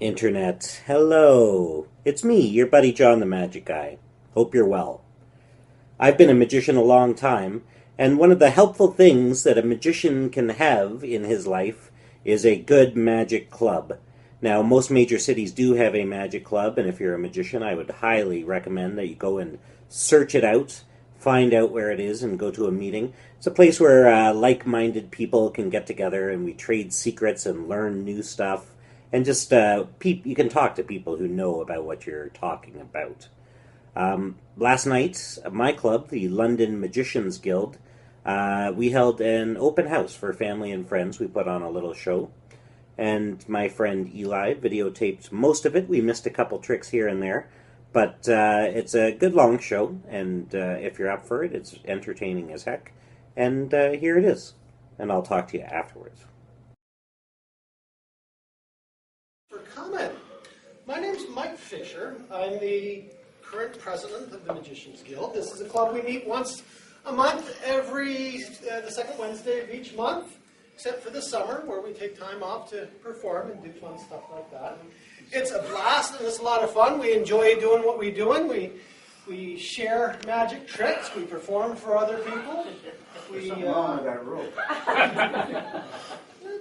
Internet, hello. It's me, your buddy John the Magic Guy. Hope you're well. I've been a magician a long time, and one of the helpful things that a magician can have in his life is a good magic club. Now, most major cities do have a magic club, and if you're a magician, I would highly recommend that you go and search it out, find out where it is, and go to a meeting. It's a place where like-minded people can get together, and we trade secrets and learn new stuff. And just you can talk to people who know about what you're talking about. Last night, my club, the London Magicians Guild, we held an open house for family and friends. We put on a little show. And my friend Eli videotaped most of it. We missed a couple tricks here and there. But it's a good long show. And if you're up for it, it's entertaining as heck. And here it is. And I'll talk to you afterwards. Comment. My name's Mike Fisher. I'm the current president of the Magicians Guild. This is a club we meet once a month, every the second Wednesday of each month, except for the summer where we take time off to perform and do fun stuff like that. It's a blast and it's a lot of fun. We enjoy doing what we're doing. We share magic tricks. We perform for other people. Something wrong with that rope.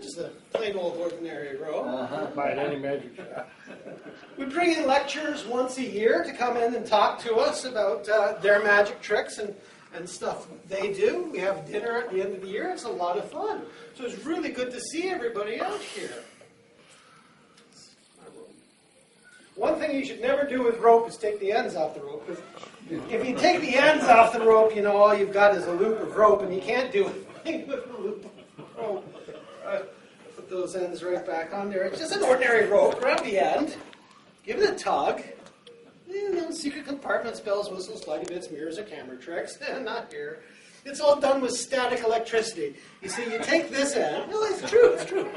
Just a plain old ordinary rope. By any magic shop. We bring in lecturers once a year to come in and talk to us about their magic tricks and stuff they do. We have dinner at the end of the year. It's a lot of fun. So it's really good to see everybody out here. One thing you should never do with rope is take the ends off the rope. Because if you take the ends off the rope, you know, all you've got is a loop of rope, and you can't do anything with a loop of rope. Put those ends right back on there. It's just an ordinary rope. Grab the end, give it a tug. You know, secret compartments, bells, whistles, flighty bits, mirrors, or camera tricks. Not here. It's all done with static electricity. You see, you take this end. No, it's true.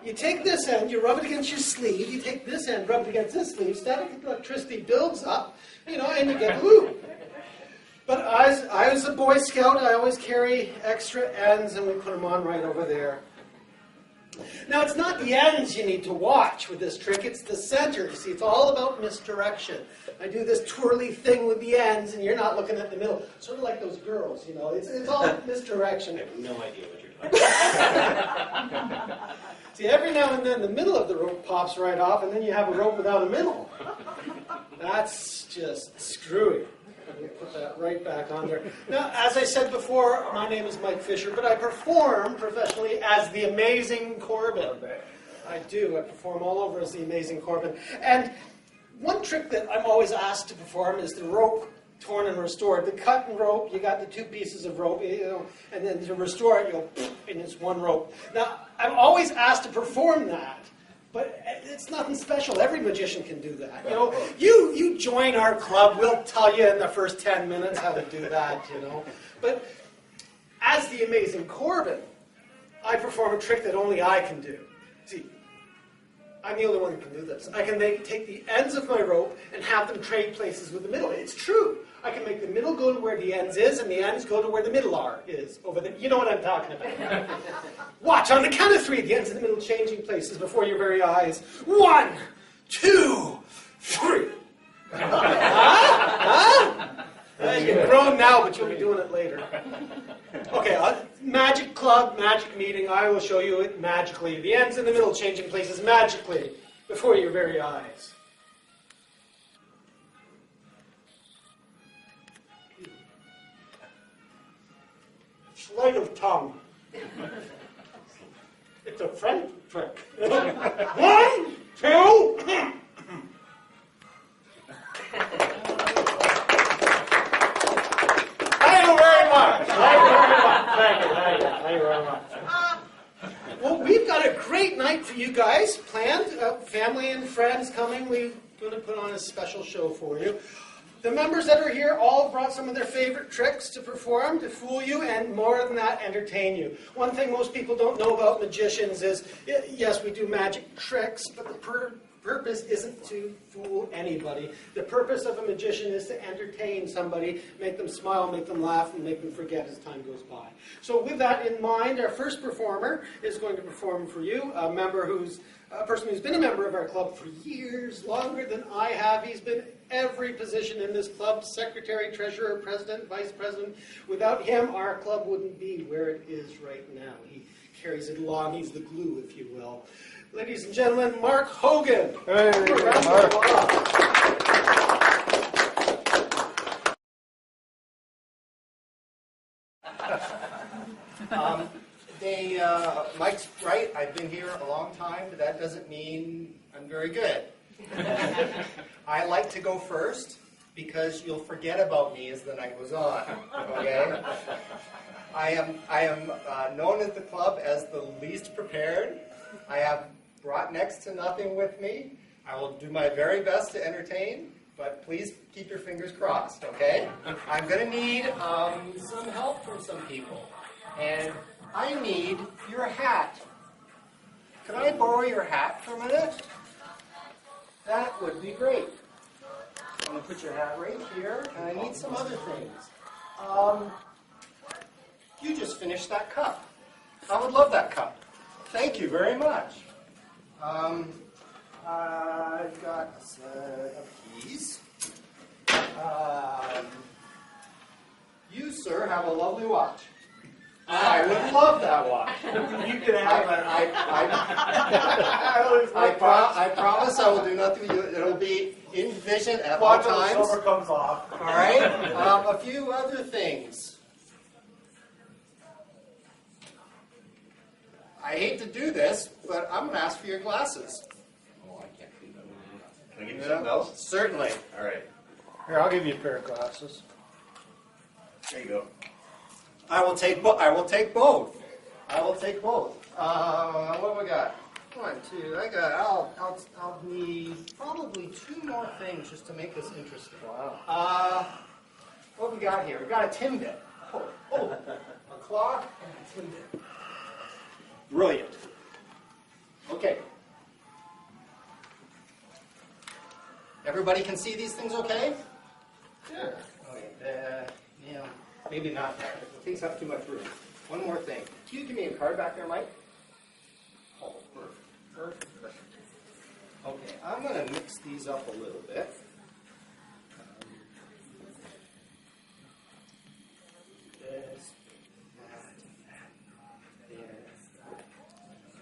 You take this end, you rub it against your sleeve. You take this end, rub it against this sleeve. Static electricity builds up, you know, and you get a loop. But I was a Boy Scout. I always carry extra ends, and we put them on right over there. Now, it's not the ends you need to watch with this trick. It's the center. You see, it's all about misdirection. I do this twirly thing with the ends, and you're not looking at the middle. Sort of like those girls, you know. It's all misdirection. I have no idea what you're talking about. See, every now and then the middle of the rope pops right off, and then you have a rope without a middle. That's just screwy. We'll put that right back on there. Now, as I said before, my name is Mike Fisher, but I perform professionally as the Amazing Corbin. I do. I perform all over as the Amazing Corbin. And one trick that I'm always asked to perform is the rope torn and restored. The cut and rope, you got the two pieces of rope, you know, and then to restore it, you'll and it's one rope. Now, I'm always asked to perform that. But it's nothing special. Every magician can do that. You know, you join our club. We'll tell you in the first 10 minutes how to do that, you know. But as the Amazing Corbin, I perform a trick that only I can do. See, I'm the only one who can do this. I can take the ends of my rope and have them trade places with the middle. It's true. I can make the middle go to where the ends is, and the ends go to where the middle is. Over there. You know what I'm talking about. Watch, on the count of three, the ends and the middle changing places before your very eyes. 1, 2, 3. You're grown now, but you'll be doing it later. Okay, magic club, magic meeting. I will show you it magically. The ends and the middle changing places magically before your very eyes. Sleight of tongue. It's a French trick. 1, 2. Thank you very much. Thank you very much. Well, we've got a great night for you guys planned. Family and friends coming. We're going to put on a special show for you. The members that are here all brought some of their favorite tricks to perform, to fool you, and more than that, entertain you. One thing most people don't know about magicians is, yes, we do magic tricks, but the purpose isn't to fool anybody. The purpose of a magician is to entertain somebody, make them smile, make them laugh, and make them forget as time goes by. So with that in mind, our first performer is going to perform for you, a person who's been a member of our club for years, longer than I have. He's been every position in this club: secretary, treasurer, president, vice president. Without him, our club wouldn't be where it is right now. He carries it along. He's the glue, if you will. Ladies and gentlemen, Mark Hogan. Hey, Mark. Mike's right. I've been here a long time, but that doesn't mean I'm very good. I like to go first because you'll forget about me as the night goes on. Okay. I am known at the club as the least prepared. I have brought next to nothing with me. I will do my very best to entertain, but please keep your fingers crossed, okay? I'm going to need some help from some people. And I need your hat. Can I borrow your hat for a minute? That would be great. I'm going to put your hat right here, and I need some other things. You just finished that cup. I would love that cup. Thank you very much. I've got a set of keys. You, sir, have a lovely watch. I would love that watch. You can have it. I promise I will do nothing to you. It'll be in vision at all Watch when the times. silver comes off. All right. A few other things. I hate to do this, but I'm going to ask for your glasses. Oh, I can't do that. Can I give you something else? Certainly. All right. Here, I'll give you a pair of glasses. There you go. I will take both. I will take both. What have we got? 1, 2. I'll need probably 2 more things just to make this interesting. Wow. What have we got here? We got a timbit. A clock and a timbit. Brilliant. Okay. Everybody can see these things okay? Sure. Okay. Maybe not. It takes up too much room. One more thing. Can you give me a card back there, Mike? Oh, perfect. Okay, I'm going to mix these up a little bit. This, that, there,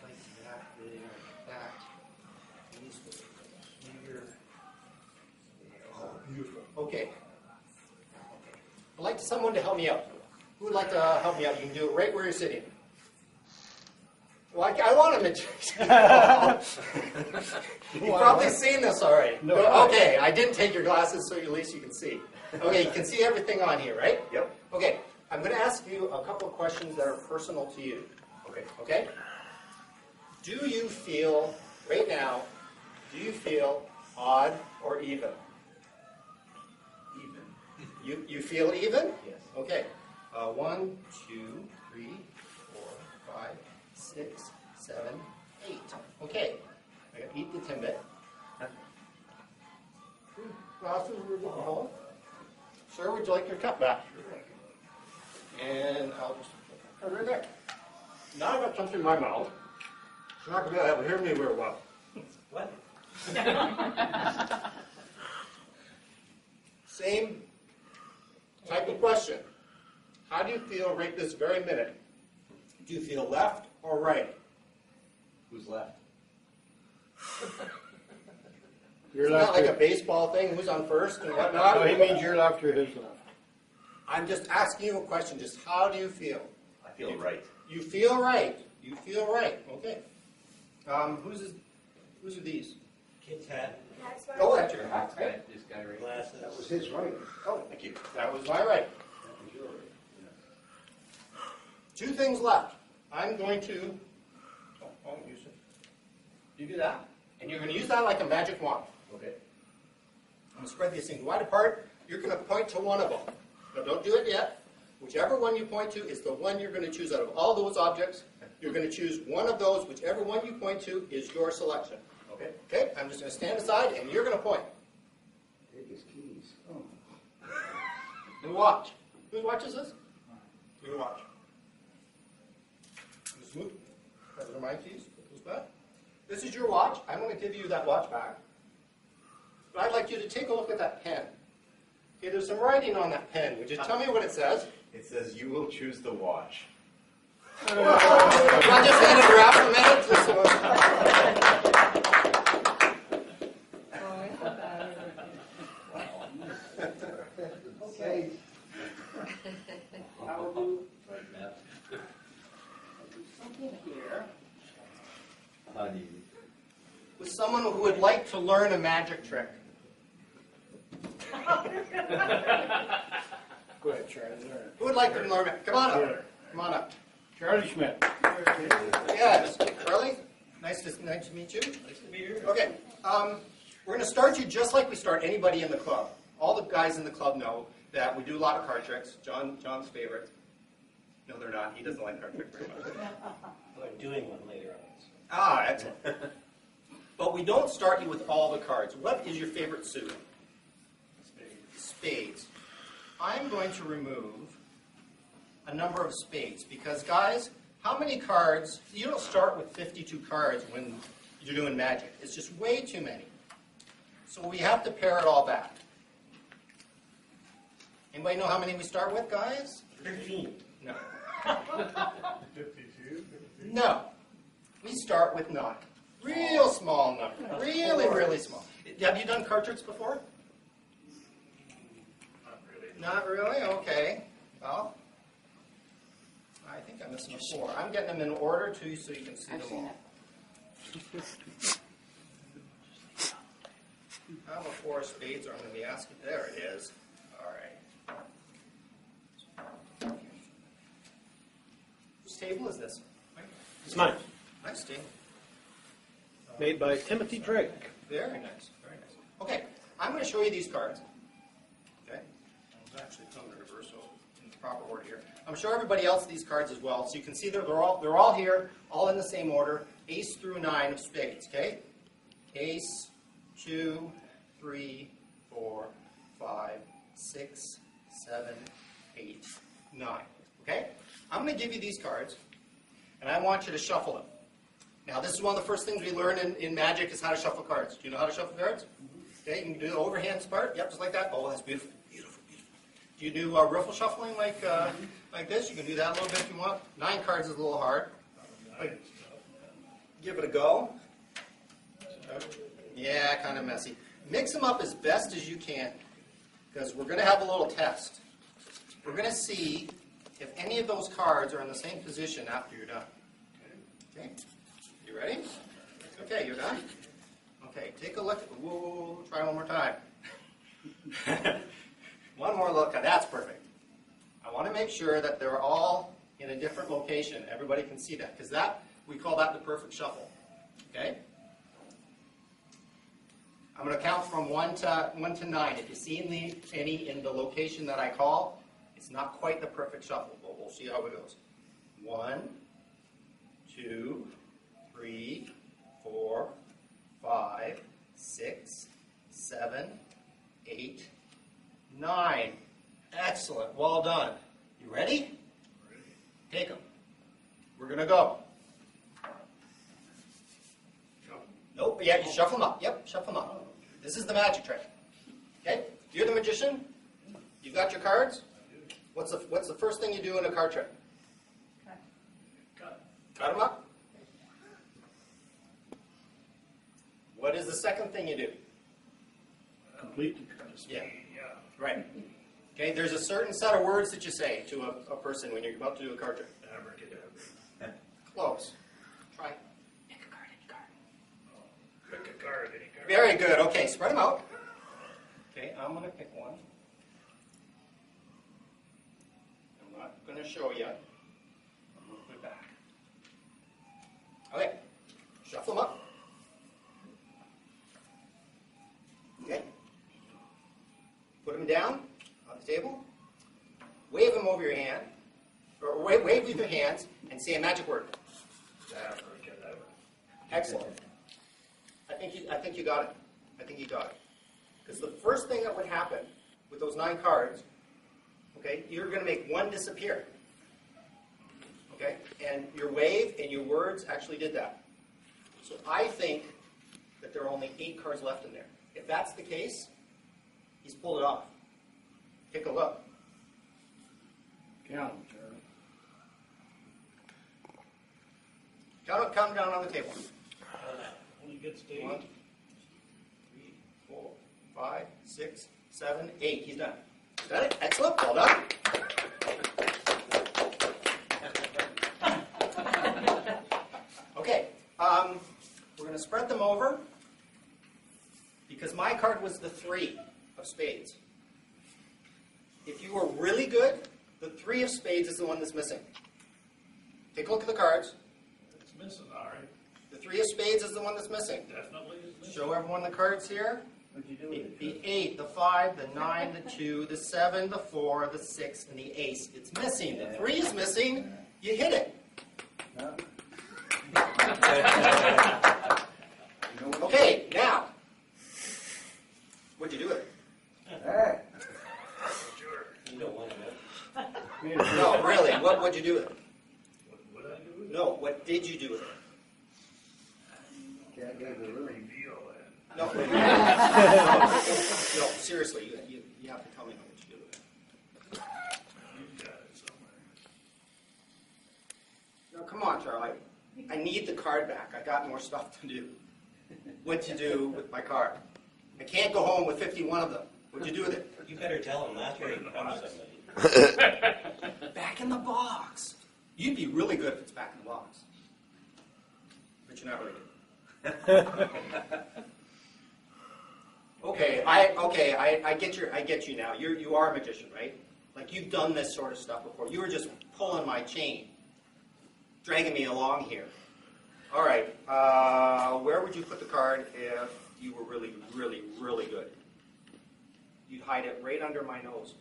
like that, there, that. These here. Oh, beautiful. Okay. I'd like someone to help me out. Who would like to help me out? You can do it right where you're sitting. Well, I want a magician. You've probably seen this already. No. Okay, I didn't take your glasses, so at least you can see. Okay, you can see everything on here, right? Yep. Okay, I'm going to ask you a couple of questions that are personal to you. Okay. Okay? Do you feel, right now, odd or even? Even. You feel even? Yes. Okay. 1, 2, 3, 4, 5, 6, 7, 8. Okay. I got to eat the timbit. Glasses were getting home. Sir, would you like your cup back? And I'll just put it right there. Now I've got something in my mouth. You're not going to be able to hear me very well. What? Same type of question. How do you feel right this very minute? Do you feel left or right? Who's left? You're It's not left. like a baseball thing, who's on first and whatnot. No, he means you're left or his left. I'm just asking you a question. Just how do you feel? I feel right. You feel right. You feel right. Okay. Whose are these? Kid's hat. Oh, that's your hat, This guy, right? this guy right. Glasses. That was his right. Oh, Thank you. that was my right. That was your right. 2 things left. I'm going to. Oh, I'll use it. You do that, and you're going to use that like a magic wand. Okay. I'm going to spread these things wide apart. You're going to point to one of them. Now, don't do it yet. Whichever one you point to is the one you're going to choose out of all those objects. You're going to choose one of those. Whichever one you point to is your selection. Okay, I'm just going to stand aside, and you're going to point. Take his keys. Oh. And watch. Whose watch is this? You watch. Just move. Those are my keys. Put those back. This is your watch. I'm going to give you that watch back. But I'd like you to take a look at that pen. Okay, there's some writing on that pen. Would you tell me what it says? It says you will choose the watch. Can I just hand it around for a minute? Just Okay. I will do something here. with someone who would like to learn a magic trick. Go ahead, Charlie. Who would like to learn it? Come on up. Come on up. Charlie Schmidt. Yes, Charlie. Nice to meet you. Nice to be here. Okay, we're going to start you just like we start anybody in the club. All the guys in the club know that we do a lot of card tricks. John's favorite. No, they're not. He doesn't like card tricks very much. I'm doing one later on. Ah, excellent. But we don't start you with all the cards. What is your favorite suit? Spades. I'm going to remove a number of spades because, guys, how many cards? You don't start with 52 cards when you're doing magic. It's just way too many. So we have to pare it all back. Anybody know how many we start with, guys? 13. No. 52. No. We start with 9. Real small number. Really, really small. Have you done card tricks before? Not really? Okay. Well, I think I'm missing a 4. I'm getting them in order, too, so you can see them all. How about 4 of spades are I'm going to be asking? There it is. All right. Whose table is this? It's mine. Nice table. Made by Timothy Drake. Very nice. Very nice. Okay. I'm going to show you these cards. Okay. I'll actually come in reverse, so in the proper order here. I'm going to show everybody else these cards as well, so you can see they're all here, all in the same order. Ace through 9 of spades. Okay. Ace, 2, 3, 4, 5, 6, 7, 8, 9. Okay? I'm going to give you these cards, and I want you to shuffle them. Now, this is one of the first things we learn in Magic is how to shuffle cards. Do you know how to shuffle cards? Okay, you can do the overhand part. Yep, just like that. Oh, that's beautiful. Beautiful, beautiful. Do you do riffle shuffling like this? You can do that a little bit if you want. 9 cards is a little hard. But give it a go. Yeah, kind of messy. Mix them up as best as you can, because we're going to have a little test. We're going to see if any of those cards are in the same position after you're done. Okay? You ready? Okay, you're done? Okay, take a look. Whoa, try one more time. One more look. That's perfect. I want to make sure that they're all in a different location. Everybody can see that, because that, we call that the perfect shuffle. Okay? I'm going to count from 1 to 9. If you see any in the location that I call, it's not quite the perfect shuffle, but we'll see how it goes. 1, 2, 3, 4, 5, 6, 7, 8, 9. Excellent. Well done. You ready? Take them. We're going to go. Nope. Yeah, you shuffle them up. Yep, shuffle them up. This is the magic trick. Okay? You're the magician. You've got your cards. What's the first thing you do in a card trick? Cut them up. What is the second thing you do? Complete the cards. Yeah. Right. Okay, there's a certain set of words that you say to a person when you're about to do a card trick. Close. Try. Pick a card, any card. Pick a card, any card. Very good. Okay, spread them out. Okay, I'm going to pick one. I'm not going to show you. I'm going to put it back. Okay, shuffle them up. Okay. Put them down on the table. Wave them over your hand. Or wave with your hands and say a magic word. Excellent. I think you got it. I think you got it. Because the first thing that would happen with those 9 cards, okay, you're going to make one disappear. Okay? And your wave and your words actually did that. So I think that there are only 8 cards left in there. If that's the case, he's pulled it off. Take a look. Count them, Charlie. Count them down on the table. When you get stage. 1, 3, 4, 5, 6, 7, 8. He's done. He's done it. Excellent. Well done. Okay. We're going to spread them over because my card was the 3 of spades. If you were really good, the 3 of spades is the one that's missing. Take a look at the cards. It's missing, all right. The 3 of spades is the one that's missing. Definitely is missing. Show everyone the cards here. What'd you do with it? The 8, the 5, the 9, the 2, the 7, the 4, the 6, and the ace. It's missing. The 3 is missing. You hit it. Okay, now. What'd you do with it? Sure. You don't want to know. No, really. What'd you do with it? What I do with it? No, what did you do with it? Can't get the really feel that. No. No, seriously. You have to tell me what you do with it. You've got it somewhere. No, come on, Charlie. I need the card back. I got more stuff to do. What'd you do with my card? I can't go home with 51 of them. What'd you do with it? You better tell him that's where you found somebody. Back in the box. You'd be really good if it's back in the box. But you're not really good. Okay, I get you now. You are a magician, right? Like you've done this sort of stuff before. You were just pulling my chain, dragging me along here. All right, where would you put the card if you were really, really, really good? You'd hide it right under my nose.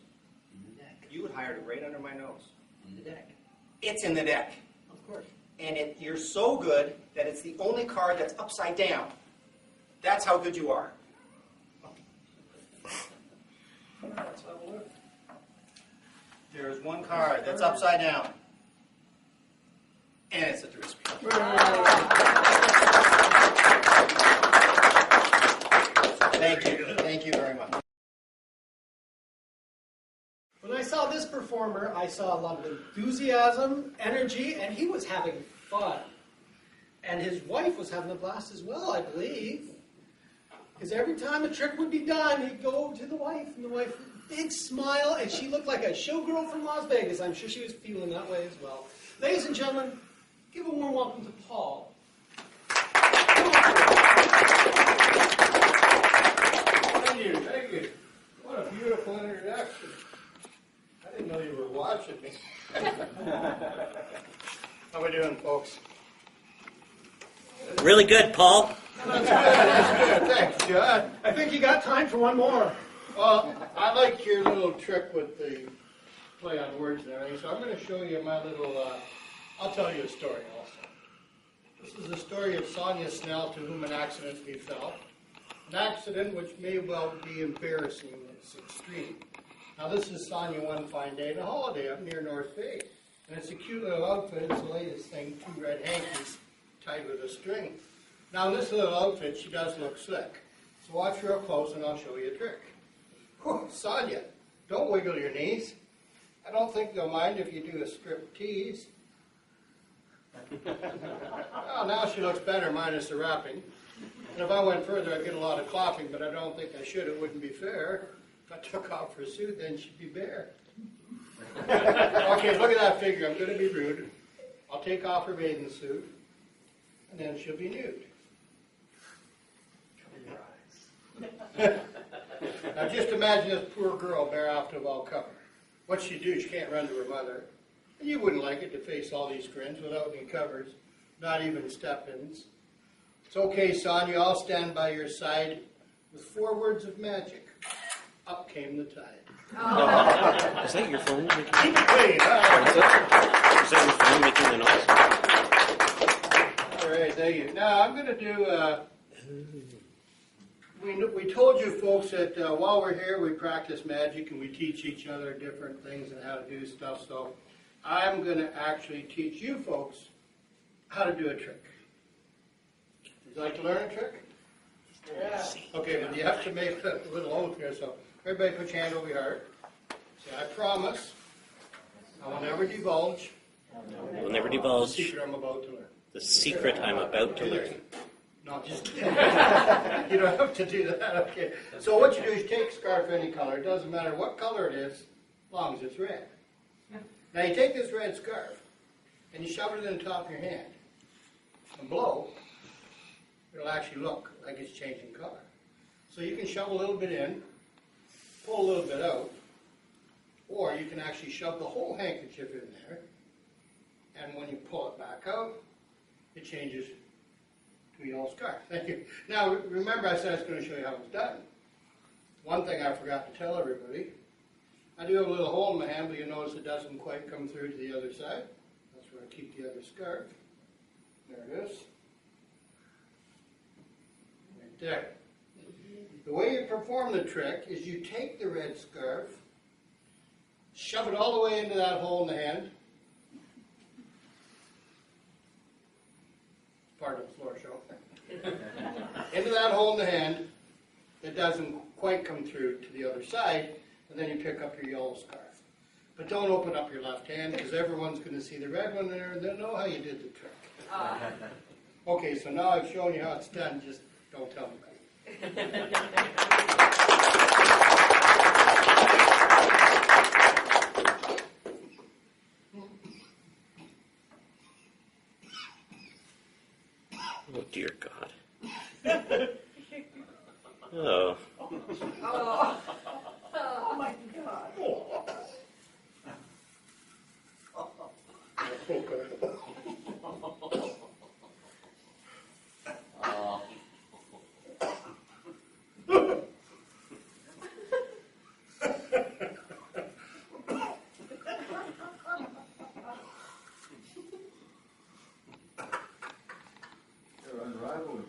In the deck. You would hide it right under my nose. In the deck. It's in the deck. Of course. And you're so good that it's the only card that's upside down. That's how good you are. That's how it works. There's one card that's upside down. And it's a 3 of spades. Thank you. Thank you very much. When I saw this performer, I saw a lot of enthusiasm, energy, and he was having fun. And his wife was having a blast as well, I believe. Because every time a trick would be done, he'd go to the wife, and the wife, big smile, and she looked like a showgirl from Las Vegas. I'm sure she was feeling that way as well. Ladies and gentlemen, give a warm welcome to Paul. Thank you, thank you. What a beautiful introduction. I didn't know you were watching me. How we doing, folks? Really good, Paul. That's good. Thanks, John. I think you got time for one more. Well, I like your little trick with the play on words and everything, so I'm going to show you my little, I'll tell you a story also. This is the story of Sonia Snell, to whom an accident befell. An accident which may well be embarrassing in its extreme. Now this is Sonia one fine day at a holiday up near North Bay. And it's a cute little outfit. It's the latest thing, 2 red hankies tied with a string. Now in this little outfit, she does look slick. So watch real close and I'll show you a trick. Whew, Sonia, don't wiggle your knees. I don't think they'll mind if you do a strip tease. Well, now she looks better minus the wrapping. And if I went further, I'd get a lot of clapping, but I don't think I should. It wouldn't be fair. If I took off her suit, then she'd be bare. Okay, look at that figure. I'm going to be rude. I'll take off her bathing suit, and then she'll be nude. Cover your eyes. Now just imagine this poor girl bare off to all cover. What's she do? She can't run to her mother. And you wouldn't like it to face all these friends without any covers, not even step-ins. It's okay, Sonia, I'll stand by your side with 4 words of magic. Up came the tide. Is that your phone making? Keep it clean. Is that your phone making the noise? All right, thank you. Now I'm going to do We told you folks that while we're here, we practice magic and we teach each other different things and how to do stuff. So I'm going to actually teach you folks how to do a trick. Would you like to learn a trick? Yeah. Okay, but you have to make a little oath here. So everybody put your hand over your heart. Say, I promise I will never divulge We'll never the divulge secret I'm about to learn. the secret I'm about to learn. No, just kidding. You don't have to do that. Okay. So what you do is take a scarf any color. It doesn't matter what color it is, as long as it's red. Now you take this red scarf and you shove it in the top of your hand. And blow, it'll actually look like it's changing color. So you can shove a little bit in, pull a little bit out, or you can actually shove the whole handkerchief in there, and when you pull it back out, it changes to a yellow scarf. Thank you. Now, remember I said I was going to show you how it's done. One thing I forgot to tell everybody, I do have a little hole in my hand, but you notice it doesn't quite come through to the other side. That's where I keep the other scarf. There it is. Right there. The way you perform the trick is you take the red scarf, shove it all the way into that hole in the hand. Part of the floor show. Into that hole in the hand that doesn't quite come through to the other side, and then you pick up your yellow scarf. But don't open up your left hand, because everyone's going to see the red one there, and they'll know how you did the trick. Okay, so now I've shown you how it's done, just don't tell anybody. Oh, dear God. Oh. Oh my God. They're unrivaled.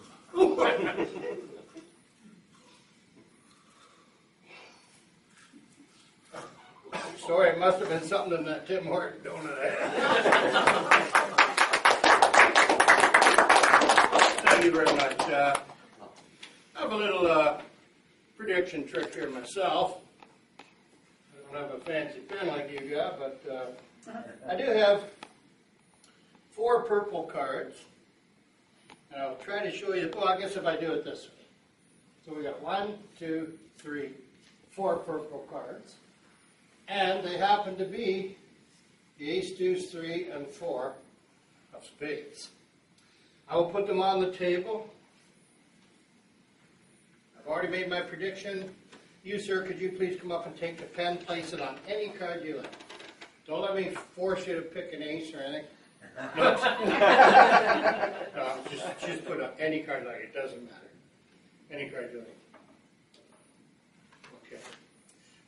Sorry, it must have been something in that Tim Horton donut I had. Thank you very much. I have a little prediction trick here myself. I don't have a fancy pen like you got, but I do have 4 purple cards. And I'll try to show you, well, I guess if I do it this way. So we got 1, 2, 3, 4 purple cards. And they happen to be the ace, deuce, 3, and 4 of spades. I will put them on the table. I've already made my prediction. You, sir, could you please come up and take the pen, place it on any card you like. Don't let me force you to pick an ace or anything. No, just put on any card you like. It doesn't matter. Any card you like. Okay.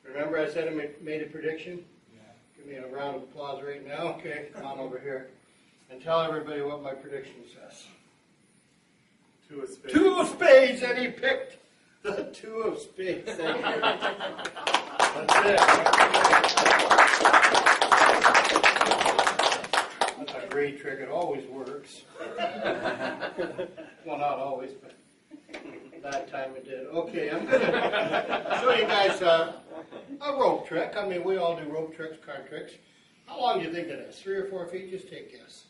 Remember I said I made a prediction? Yeah. Give me a round of applause right now. Okay, come on over here. And tell everybody what my prediction says. 2 of spades. 2 of spades, and he picked the 2 of spades. Thank you. That's it. That's a great trick. It always works. Well, not always, but that time it did. Okay, I'm going to show you guys a rope trick. I mean, we all do rope tricks, card tricks. How long do you think it is? 3 or 4 feet? Just take a guess.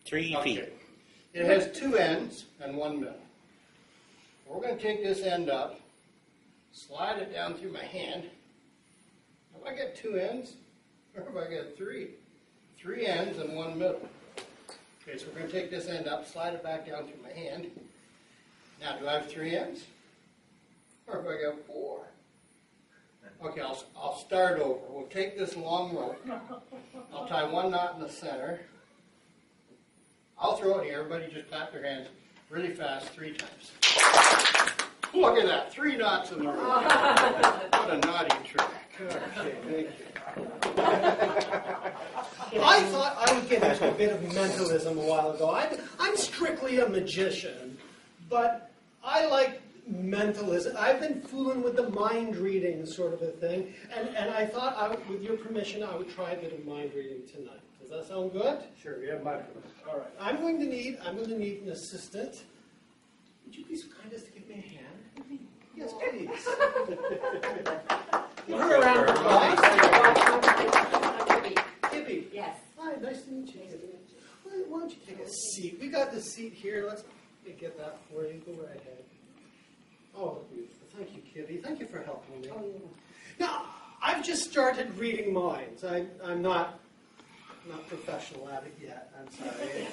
3 feet. It has 2 ends and 1 middle. We're going to take this end up, slide it down through my hand. Have I got 2 ends? Or have I got 3? 3 ends and 1 middle. Okay, so we're going to take this end up, slide it back down through my hand. Now, do I have 3 ends? Or have I got 4? Okay, I'll start over. We'll take this long rope. I'll tie 1 knot in the center. I'll throw it here. Everybody just clap their hands really fast 3 times. Look at that. 3 knots in the rope. What a naughty trick. Okay, thank you. I thought I would get into a bit of mentalism a while ago. I'm strictly a magician, but I like mentalism. I've been fooling with the mind reading sort of a thing, and I thought, with your permission, I would try a bit of mind reading tonight. Does that sound good? Sure, you have my permission. All right. I'm going to need an assistant. Would you be so kind as to give me a hand? Yes, please. Give her a round of applause. Kibby. Yes. Hi, nice to meet you. Why don't you take a seat? We got the seat here. Let me get that for you. Go right ahead. Oh, beautiful. Thank you, Kibby. Thank you for helping me. Now, I've just started reading minds. I'm not professional at it yet. I'm sorry.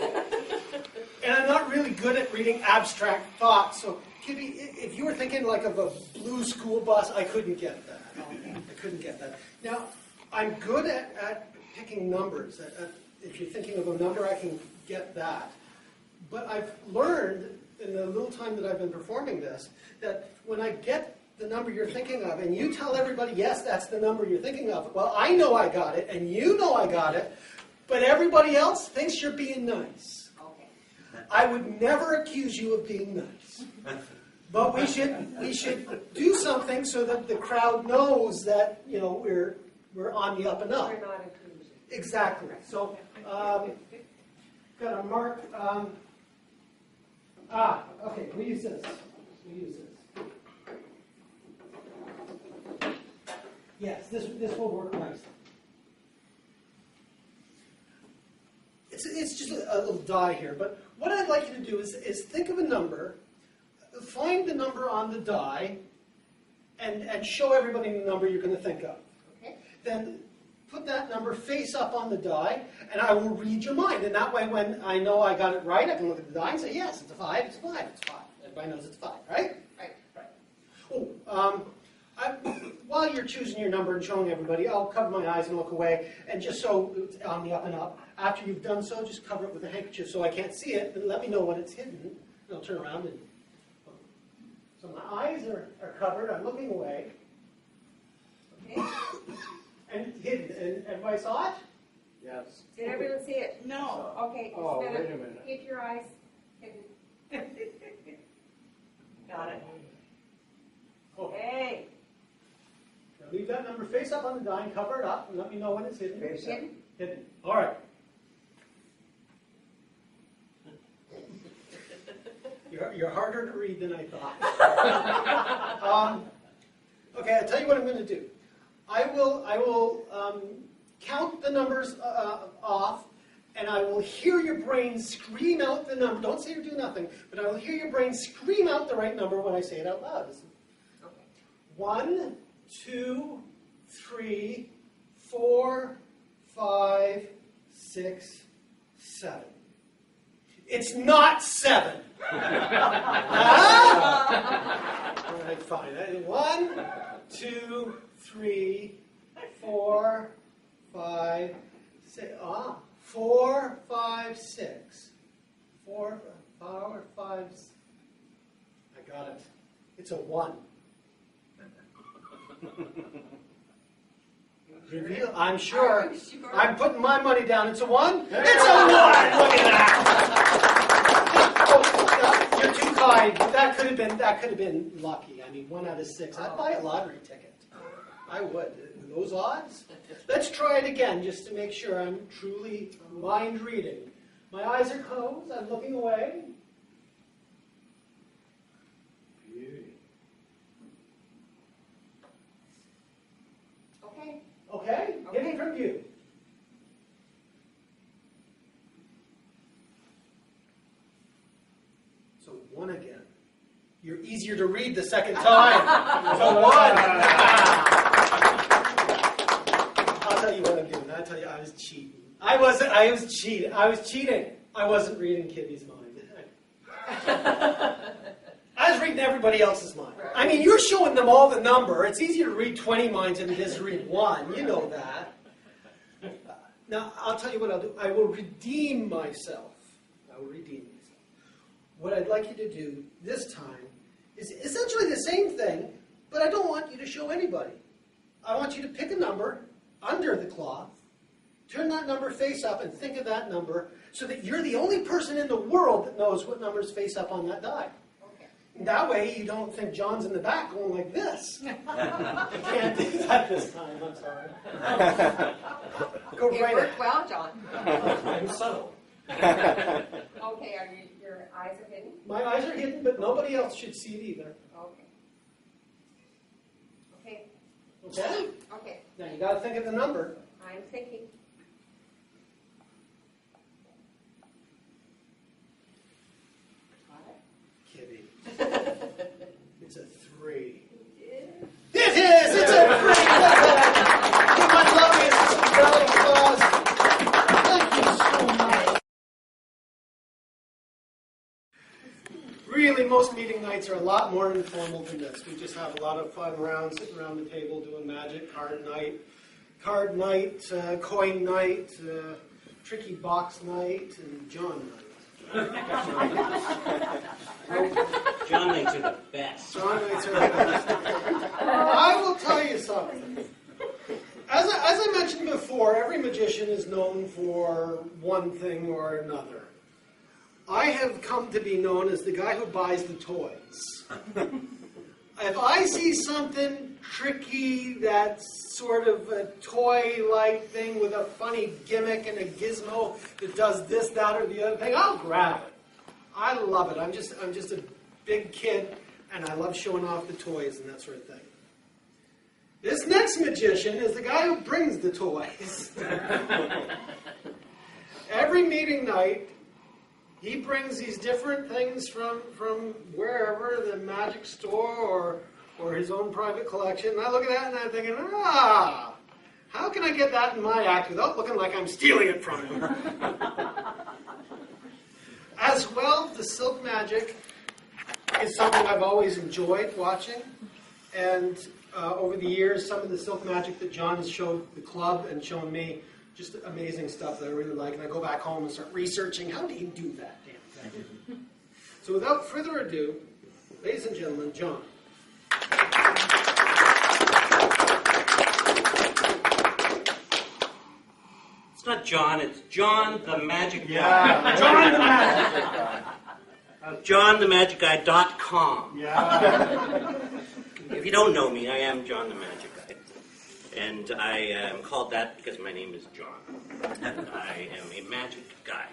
And I'm not really good at reading abstract thoughts. So, Kibby, if you were thinking like of a blue school bus, I couldn't get that. I couldn't get that. Now, I'm good at picking numbers. If you're thinking of a number, I can get that. But I've learned in the little time that I've been performing this, that when I get the number you're thinking of, and you tell everybody, yes, that's the number you're thinking of, well, I know I got it, and you know I got it, but everybody else thinks you're being nice. Okay. I would never accuse you of being nice. But we should do something so that the crowd knows that, we're on the up and up. We're not inclusive. Exactly. So, got a mark. Okay, we'll use this. Yes, this will work nicely. It's just a little die here, but what I'd like you to do is think of a number, find the number on the die, and show everybody the number you're going to think of. Okay. Then put that number face up on the die, and I will read your mind. And that way, when I know I got it right, I can look at the die and say, yes, it's a 5, it's 5, it's 5. Everybody knows it's 5, right? Right. Oh, while you're choosing your number and showing everybody, I'll cover my eyes and look away. And just so it's on the up and up, after you've done so, just cover it with a handkerchief so I can't see it, and let me know when it's hidden. And I'll turn around and... So my eyes are covered, I'm looking away. Okay. And it's hidden. And everybody saw it? Yes. Did everyone see it? No. Okay. Oh, just wait a minute. Keep your eyes hidden. Got it. Oh. Okay. Now leave that number face up on the die and cover it up and let me know when it's hidden. Hidden? Hidden. All right. You're harder to read than I thought. Okay, I'll tell you what I'm going to do. I will count the numbers off, and I will hear your brain scream out the number. Don't say or do nothing, but I will hear your brain scream out the right number when I say it out loud. Okay. 1, 2, 3, 4, 5, 6, 7. It's not 7. All right, fine. 1, 2, 3, 4, 5, 6. 4, 5, 6. 4, 5. I got it. It's a 1. Reveal. I'm sure. Are you sure? I'm putting my money down. It's a 1. It's a 1. Look at that. Oh, you're too kind. That could have been lucky. I mean, 1 out of 6. I'd buy a lottery ticket. I would. Those odds. Let's try it again, just to make sure I'm truly mind reading. My eyes are closed. I'm looking away. Okay. Okay. Hidden from view. So 1 again. You're easier to read the second time. So 1. I'll tell you what I'm doing. I'll tell you I was cheating. I was cheating. I wasn't reading Kibby's mind. I was reading everybody else's mind. I mean, you're showing them all the number. It's easier to read 20 minds than it is to read 1. You know that. Now, I'll tell you what I'll do. I will redeem myself. What I'd like you to do this time is essentially the same thing, but I don't want you to show anybody. I want you to pick a number under the cloth, turn that number face up, and think of that number so that you're the only person in the world that knows what numbers face up on that die. Okay. That way you don't think John's in the back going like this. You can't do that this time, I'm sorry. Go It right worked ahead. well, John. I'm subtle. Okay, your eyes are hidden? My eyes are hidden, but nobody else should see it either. Okay. Okay. Okay? Okay. Now you got to think of the number. I'm thinking. Kitty. It's a 3. It is! It's a 3! Give my loveliest round of applause. Thank you so much. Really, most meeting nights are a lot more informal than this. We just have a lot of fun around, sitting around the table doing magic, card night, coin night, tricky box night, and John night. John nights are the best. John nights are the best. I will tell you something. As I mentioned before, every magician is known for one thing or another. I have come to be known as the guy who buys the toys. If I see something tricky that's sort of a toy-like thing with a funny gimmick and a gizmo that does this, that, or the other thing, I'll grab it. I love it. I'm just a big kid, and I love showing off the toys and that sort of thing. This next magician is the guy who brings the toys. Every meeting night, he brings these different things from wherever, the magic store or his own private collection. And I look at that and I'm thinking, how can I get that in my act without looking like I'm stealing it from him? As well, the silk magic is something I've always enjoyed watching. And over the years, some of the silk magic that John has showed the club and shown me, just amazing stuff that I really like. And I go back home and start researching, how do you do that damn thing? So without further ado, ladies and gentlemen, John. It's not John, it's John the Magic Guy. Yeah. John the Magic Guy. JohnTheMagicGuy.com. Yeah. If you don't know me, I am John the Magic Guy. And I am called that because my name is John. I am a magic guy.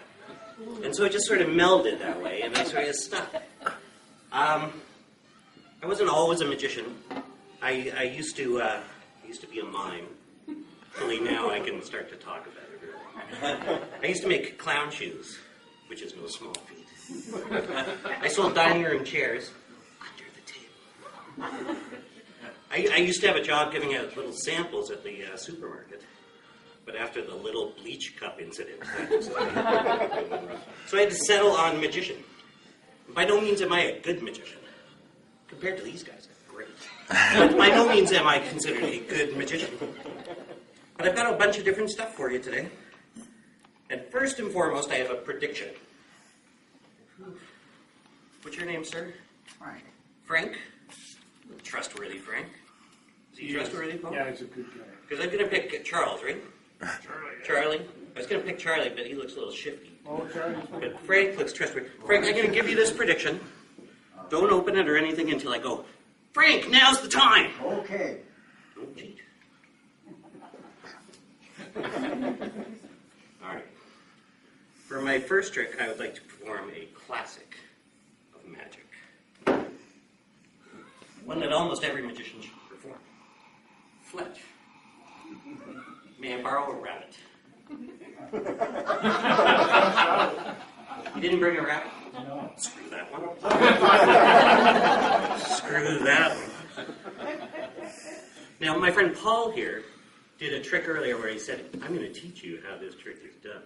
And so it just sort of melded that way, and I sort of stuck. I wasn't always a magician. I used to be a mime. Only now I can start to talk about it. I used to make clown shoes, which is no small feat. I sold dining room chairs under the table. I used to have a job giving out little samples at the supermarket. But after the little bleach cup incident, so I had to settle on magician. By no means am I a good magician. Compared to these guys, I'm great. But by no means am I considered a good magician. But I've got a bunch of different stuff for you today. And first and foremost, I have a prediction. What's your name, sir? Frank. Frank? Trustworthy Frank. Is he trustworthy, Paul? Yeah, he's a good guy. Because I'm going to pick Charles, right? Charlie. I was going to pick Charlie, but he looks a little shifty. Oh, Charlie's But Frank looks trustworthy. Frank, I'm going to give you this prediction. Don't open it or anything until I go, Frank, now's the time. Okay. Don't cheat. All right. For my first trick, I would like to perform a classic of magic. One that almost every magician should perform. Fletch. May I borrow a rabbit? You didn't bring a rabbit? No. Screw that one. Screw that one. Now, my friend Paul here did a trick earlier where he said, I'm going to teach you how this trick is done.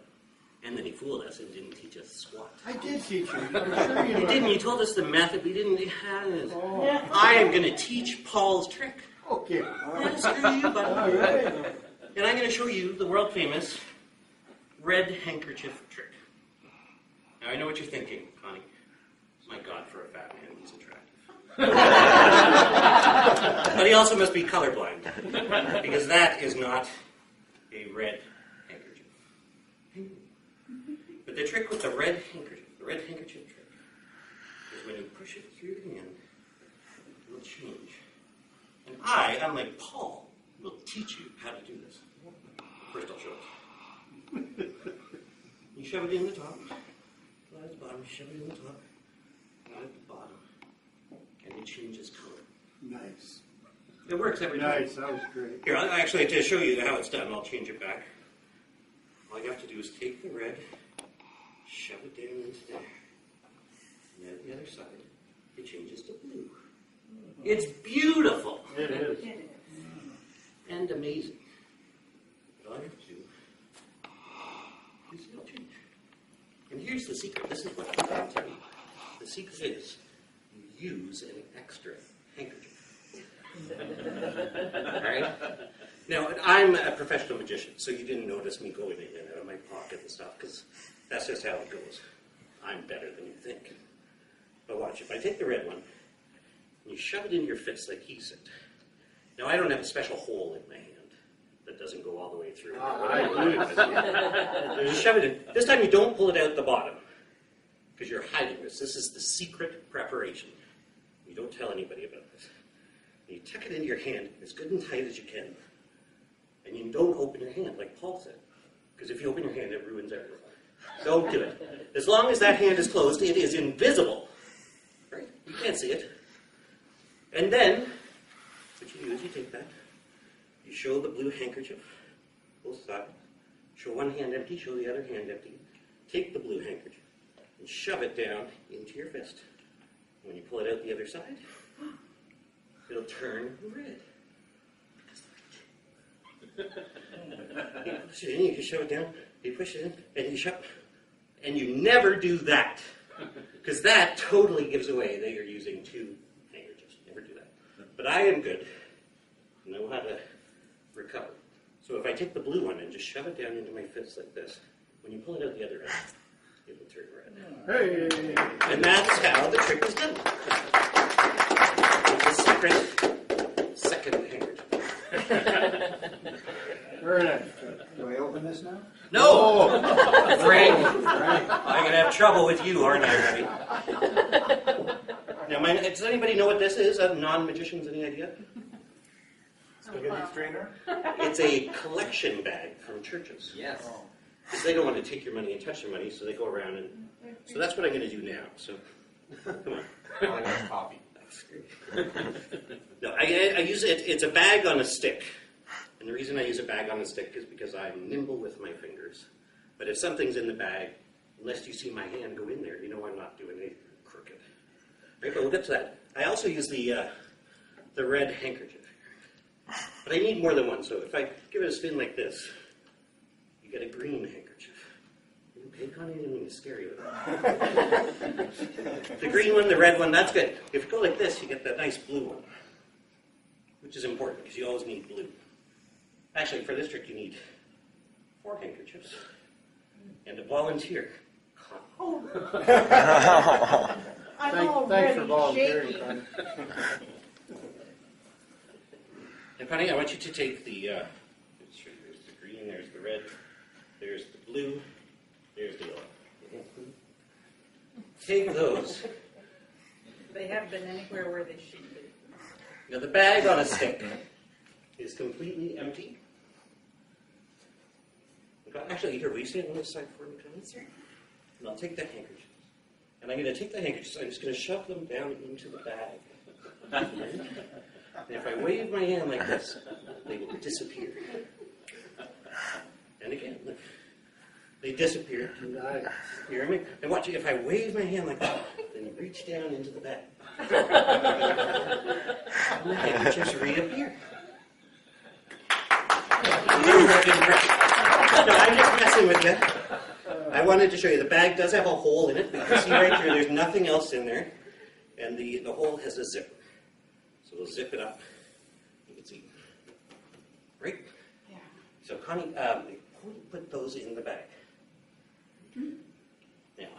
And then he fooled us and didn't teach us squat. I did teach you. I'm sure you He didn't. You told us the method. We didn't have it. I am going to teach Paul's trick. Okay. Yeah, screw you, buddy. All right. And I'm going to show you the world-famous red handkerchief trick. Now, I know what you're thinking, Connie. My God, for a fat man, he's attractive. But he also must be colorblind, because that is not a red handkerchief. But the trick with the red handkerchief trick, is when you push it through your hand, it will change. And I, unlike Paul, will teach you how to do this. First I'll show it. You shove it in the top, slide at the bottom, shove it in the top, slide at the bottom, and it changes color. Nice. It works every time. Nice, that was great. Here, actually, to show you how it's done, I'll change it back. All you have to do is take the red, shove it down into there. And then the other side, it changes to blue. It's beautiful. It is. And amazing. But all you have to do is it'll change. And here's the secret. This is what I'm going to tell you. The secret is you use an extra handkerchief. Alright? Now, I'm a professional magician, so you didn't notice me going in and out of my pocket and stuff, because that's just how it goes. I'm better than you think. But watch, if I take the red one, and you shove it in your fist like he said. Now, I don't have a special hole in my hand that doesn't go all the way through. Just shove it in. This time you don't pull it out the bottom, because you're hiding this. This is the secret preparation. You don't tell anybody about this. You tuck it into your hand as good and tight as you can. And you don't open your hand, like Paul said. Because if you open your hand, it ruins everything. Don't do it. As long as that hand is closed, it is invisible. Right? You can't see it. And then, what you do is you take that, you show the blue handkerchief, both sides. Show one hand empty, show the other hand empty. Take the blue handkerchief and shove it down into your fist. When you pull it out the other side, it'll turn red. You push it in, you shove it down, you push it in, and you shove. And you never do that. Because that totally gives away that you're using two handkerchiefs. Never do that. But I am good. Know how to recover. So if I take the blue one and just shove it down into my fist like this, when you pull it out the other end, it will turn red. Hey! And that's how the trick is done. It's a secret second handkerchief. Very nice. Do I open this now? No! Frank, I'm going to have trouble with you, aren't I, Remy? Now, does anybody know what this is? Non-magicians, any idea? Spaghetti strainer? It's a collection bag from churches. Yes. Because they don't want to take your money and touch your money, so they go around and... So that's what I'm going to do now. So, come on. I got coffee. That's great. No, I use it. It's a bag on a stick. And the reason I use a bag on a stick is because I'm nimble with my fingers. But if something's in the bag, unless you see my hand go in there, you know I'm not doing anything crooked. Right, but we'll get to that. I also use the red handkerchief. But I need more than one, so if I give it a spin like this, you get a green handkerchief. Okay, Connie, I didn't mean to scare you with that. The green one, the red one, that's good. If you go like this, you get that nice blue one, which is important because you always need blue. Actually, for this trick, you need 4 handkerchiefs and a volunteer. Thanks for volunteering, Connie. And Connie, I want you to take the, there's the green, there's the red, there's the blue, there's the yellow. Take those. They haven't been anywhere where they should be. Now the bag on a stick is completely empty. Actually, here, will you stand on this side for me, Connie? Sure. And I'll take the handkerchiefs. And I'm going to take the handkerchiefs, I'm just going to shove them down into the bag. And if I wave my hand like this, they will disappear. And again, look, they disappear. Nice. You hear me? And watch it, if I wave my hand like that, then you reach down into the bag. And the handkerchiefs reappear. No, I'm just messing with you. I wanted to show you the bag does have a hole in it, but you can see right through there's nothing else in there. And the hole has a zip. So we'll zip it up. You can see. Right? Yeah. So Connie, put those in the bag. Now,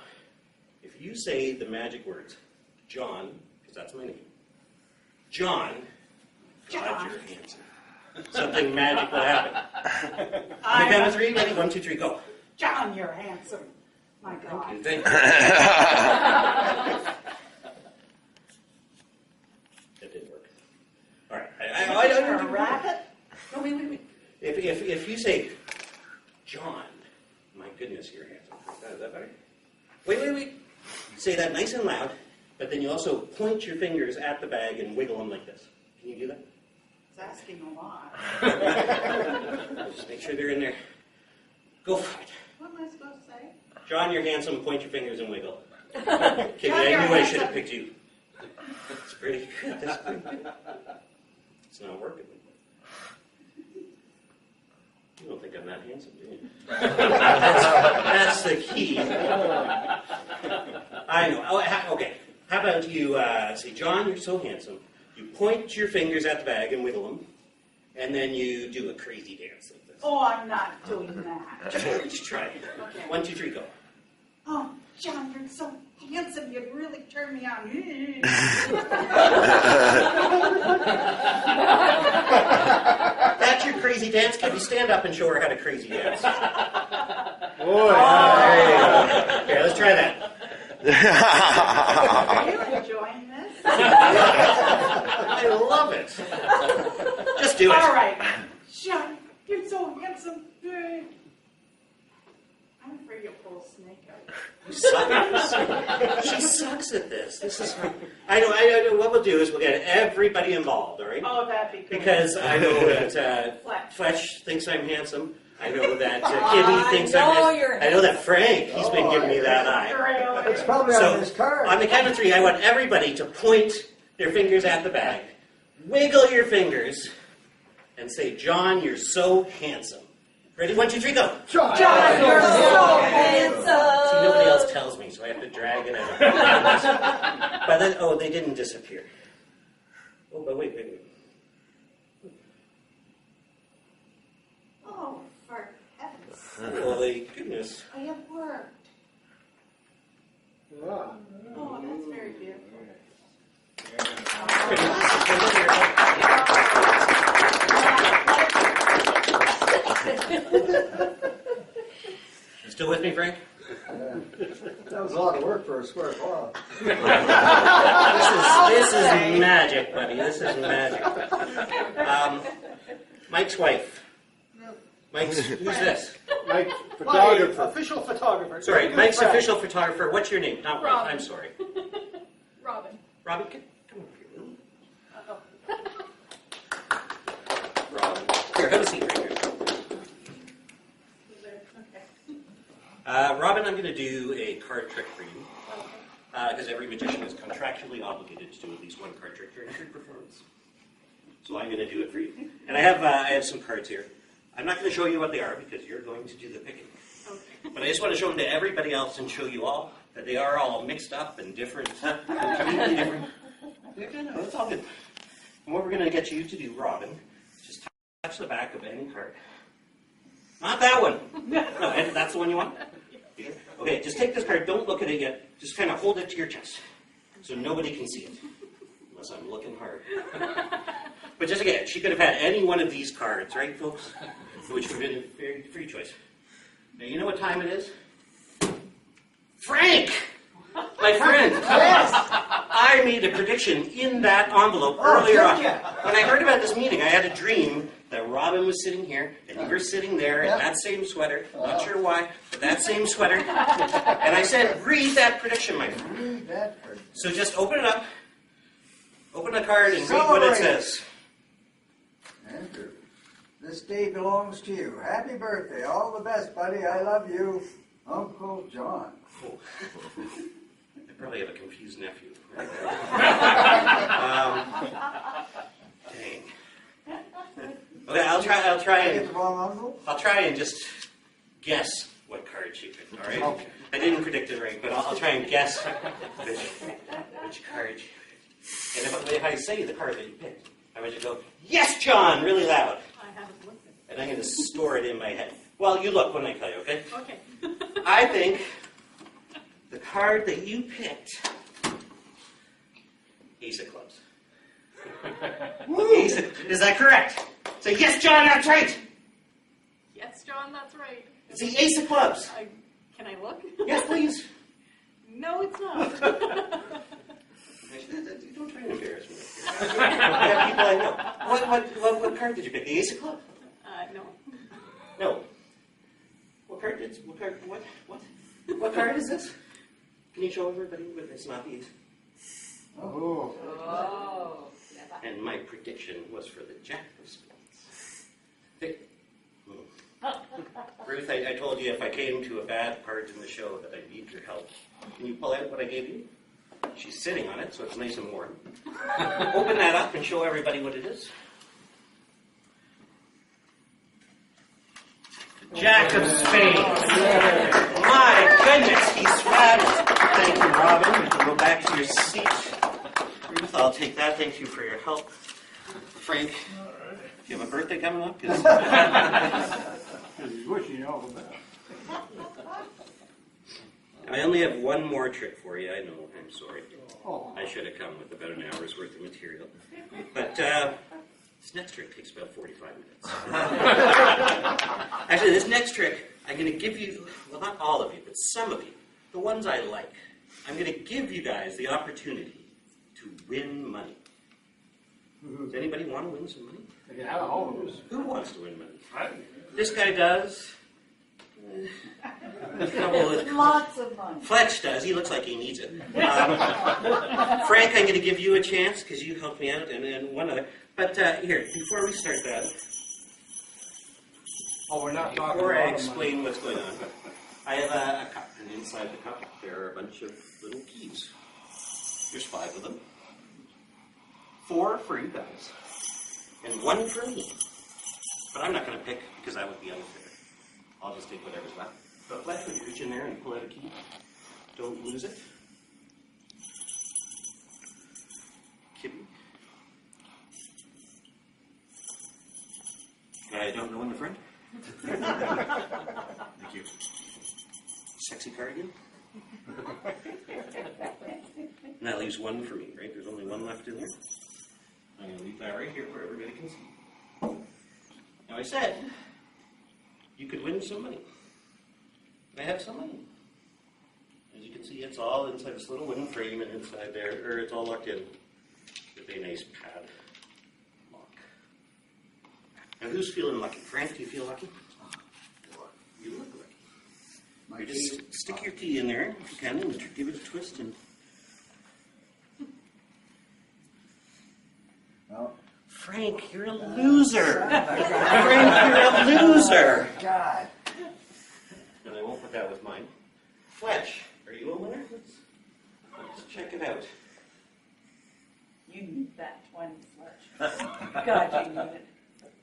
if you say the magic words, John, because that's my name, John, God, you're handsome. Something magic will happen. On the count of 3, ready? 1, 2, 3, go. John, you're handsome. My God. Thank you. say that nice and loud, but then you also point your fingers at the bag and wiggle them like this. Can you do that? It's asking a lot. Just make sure they're in there. Go for it. What am I supposed to say? John, you're handsome. Point your fingers and wiggle. Kitty, John, I you're knew I should have handsome. picked you. It's pretty good. That's pretty good. It's not working. You don't think I'm that handsome, do you? That's the key. I know. Oh, okay. How about you say, John, you're so handsome. You point your fingers at the bag and wiggle them, and then you do a crazy dance like this. Oh, I'm not doing that. Just try it. Okay. 1, 2, 3, go. Oh, John, you're so handsome. You'd really turn me on. That's your crazy dance. Can you stand up and show her how to crazy dance? Boy. There you go. Okay, let's try that. Are you enjoying this? I love it. Just do it. All right. John, you're so handsome. I'm afraid you'll pull a snake out. You suck at this. She sucks at this. This is. I know. What we'll do is we'll get everybody involved. All right. Oh, that'd be good. Because I know that Fletch thinks I'm handsome. I know that Kimmy thinks I'm handsome. I know that Frank, he's been giving me that eye. It's probably on this card. On the count of 3, I want everybody to point their fingers at the bag, wiggle your fingers, and say, John, you're so handsome. Ready? 1, 2, 3, go. John, you're so handsome. See, nobody else tells me, so I have to drag it out. But then, oh, they didn't disappear. Oh, but wait. Oh, for heaven's sake. Holy goodness. I have worked. Yeah. Oh, that's very beautiful. You still with me, Frank? That was a lot of work for a square paw. This is magic, buddy. This is magic. Mike's wife. Who's this? Mike, My photographer. official photographer. Sorry, Good Mike's friend. official photographer. What's your name? Not Mike. Robin. I'm sorry. Robin. Robin, come over here. Uh-oh. Robin. Here, have a seat right here. Okay. Robin, I'm going to do a card trick for you. Because every magician is contractually obligated to do at least one card trick during every performance. So I'm going to do it for you. And I have some cards here. I'm not going to show you what they are because you're going to do the picking. Okay. But I just want to show them to everybody else and show you all that they are all mixed up and different, completely different. No, it's all good. And what we're going to get you to do, Robin, is just touch the back of any card. Not that one. No, that's the one you want? Yeah. Okay, just take this card. Don't look at it yet. Just kind of hold it to your chest so nobody can see it. Unless I'm looking hard. But just again, she could have had any one of these cards, right, folks? Which would have been a very free choice. Now, you know what time it is? Frank! My friend! I made a prediction in that envelope earlier on. When I heard about this meeting, I had a dream that Robin was sitting here, and you were sitting there in that same sweater. Not sure why, but that same sweater. And I said, read that prediction, my friend. Read that card. So just open it up. Open the card and read what it says. Andrew, this day belongs to you. Happy birthday. All the best, buddy. I love you. Uncle John. Oh. I probably have a confused nephew. Dang. Okay, I'll try I get and the wrong uncle? I'll try and just guess what card she picked. All right. Okay. I didn't predict it right, but I'll try and guess which card she picked. And if I say the card that you picked, I want you to go, "Yes, John!" really loud. I haven't looked at And I'm going to store it in my head. Well, you look when I tell you, okay? it. Okay. I think the card that you picked, Ace of Clubs. Is that correct? Say, yes, John, that's right. Yes, John, that's right. It's the Ace of Clubs. Can I look? Yes, please. No, it's not. Don't try to embarrass me. I have people I know. What card did you pick? The Ace of Clubs? No. No. What card is this? Can you show everybody what it's not these? Oh. Oh. And my prediction was for the Jack of Spades. Ruth, I told you if I came to a bad part in the show that I need your help. Can you pull out what I gave you? She's sitting on it, so it's nice and warm. Open that up and show everybody what it is. Jack of Spades. My goodness, he's fabulous. Thank you, Robin. You can go back to your seat. Ruth, I'll take that. Thank you for your help. Frank, do you have a birthday coming up? He's wishing you all the best. I only have one more trick for you. I know, I'm sorry. Oh. I should have come with about an hour's worth of material. But this next trick takes about 45 minutes. Actually, this next trick, I'm going to give you, well, not all of you, but some of you, the ones I like. I'm going to give you guys the opportunity to win money. Does anybody want to win some money? Yeah, all of us. Who wants to win money? Right. This guy does. Lots of money. Fletch does. He looks like he needs it. Frank, I'm going to give you a chance because you helped me out, and one other. But here, before we start that, Oh, we're not talking before I about explain what's going on, I have a cup, and inside the cup there are a bunch of little keys. There's 5 of them. 4 for you guys, and 1 for me. But I'm not going to pick because that would be unfair. I'll just take whatever's left. But Fletch, when you reach in there and pull out a key, don't lose it. Kitty. I don't know in the front. Thank you. Sexy cardigan. And that leaves 1 for me, right? There's only 1 left in there. I'm going to leave that right here where everybody can see. Now I said, you could win some money. I have some money. As you can see, it's all inside this little wooden frame and inside there, or it's all locked in with a nice pad lock. Now who's feeling lucky? Frank, do you feel lucky? You look lucky. You just stick your key in there if you can and give it a twist and... No. Frank, you're a loser. Frank, you're a loser. God. And I won't put that with mine. Fletch, are you a winner? Let's check it out. You need that 20, Fletch. God, you need it.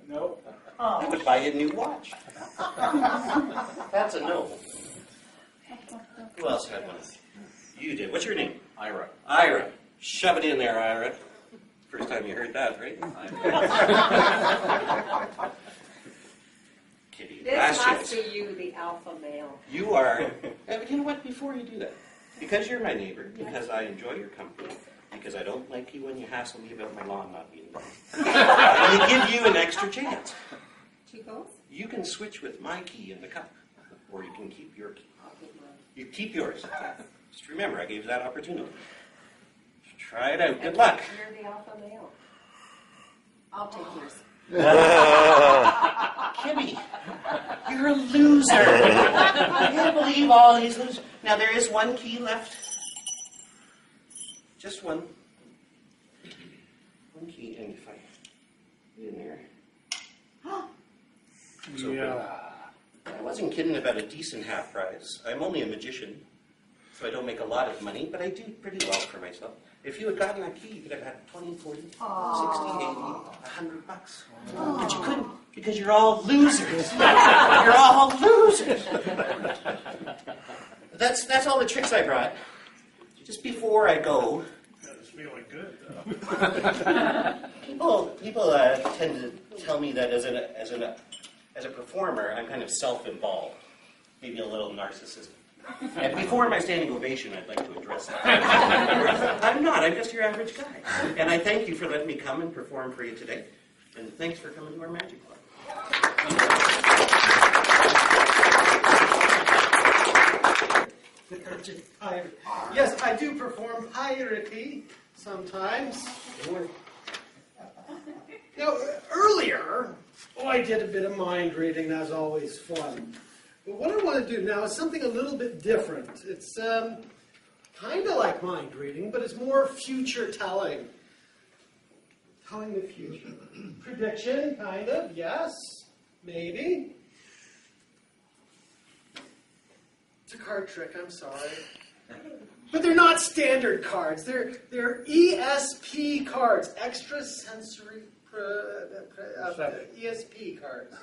No. I would buy you a new watch. That's a no. Who else had one? You did. What's your name? Ira. Ira. Shove it in there, Ira. First time you heard that, right? Kitty. This must be you, the alpha male. You are. But you know what? Before you do that, because you're my neighbor, because I enjoy your company, because I don't like you when you hassle me about my lawn not being done, I'm going to give you an extra chance. 2 goes? You can switch with my key in the cup, or you can keep your key. You keep yours. Just remember, I gave you that opportunity. Try it out. Good luck. You're the alpha male. I'll take yours. Kimmy, you're a loser. I can't believe all these losers. Now, there is 1 key left. Just 1. 1 key, and if I get in there. Yeah. I wasn't kidding about a decent half price. I'm only a magician, so I don't make a lot of money, but I do pretty well for myself. If you had gotten that key, you could have had 20, 40, 60, 80, $100. But you couldn't, because you're all losers. You're all losers. That's all the tricks I brought. Just before I go, It's feeling good, though. people tend to tell me that as a performer, I'm kind of self-involved, maybe a little narcissistic. And before my standing ovation, I'd like to address that. I'm not. I'm just your average guy. And I thank you for letting me come and perform for you today. And thanks for coming to our Magic Club. Yes, I do perform piracy sometimes. Now, earlier, I did a bit of mind reading. That's always fun. But what I want to do now is something a little bit different. It's like mind reading, but it's more future telling. Telling the future. Prediction, kind of, yes, maybe. It's a card trick, I'm sorry. But they're not standard cards. They're ESP cards, extrasensory ESP cards.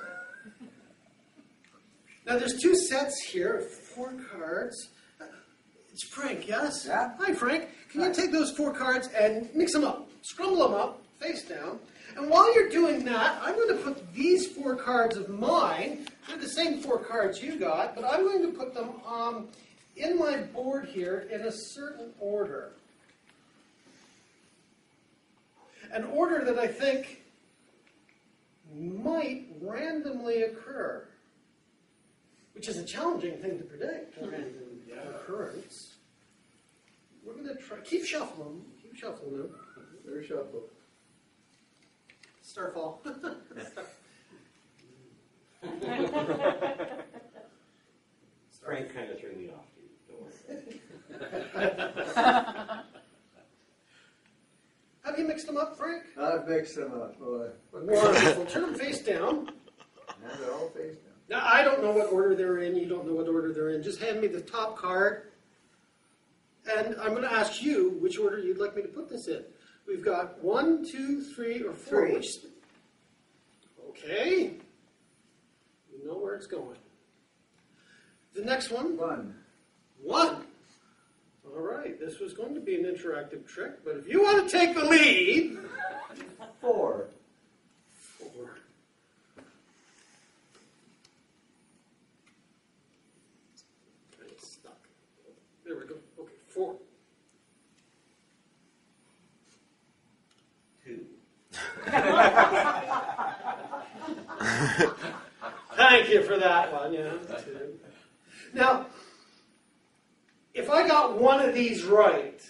Now there's 2 sets here, 4 cards. It's Frank, yes? Yeah. Hi, Frank. Can you take those 4 cards and mix them up, scrumble them up, face down? And while you're doing that, I'm going to put these 4 cards of mine. They're the same 4 cards you got, but I'm going to put them in my board here in a certain order. An order that I think might randomly occur, which is a challenging thing to predict, a random occurrence. We're going to try. Keep shuffling them. They're shuffled. Starfall. Frank kind of threw me off, dude. Don't worry. Have you mixed them up, Frank? I've mixed them up, boy. Wonderful. Turn them face down. Now they're all face down. Now, I don't know what order they're in. You don't know what order they're in. Just hand me the top card. And I'm going to ask you which order you'd like me to put this in. We've got 1, 2, 3, or 4. 3. Okay. You know where it's going. The next one. 1. 1. All right. This was going to be an interactive trick, but if you want to take the lead. 4. 4. It's stuck. There we go. Okay, 4. 2. Thank you for that one. Yeah. 2. Now, if I got one of these right,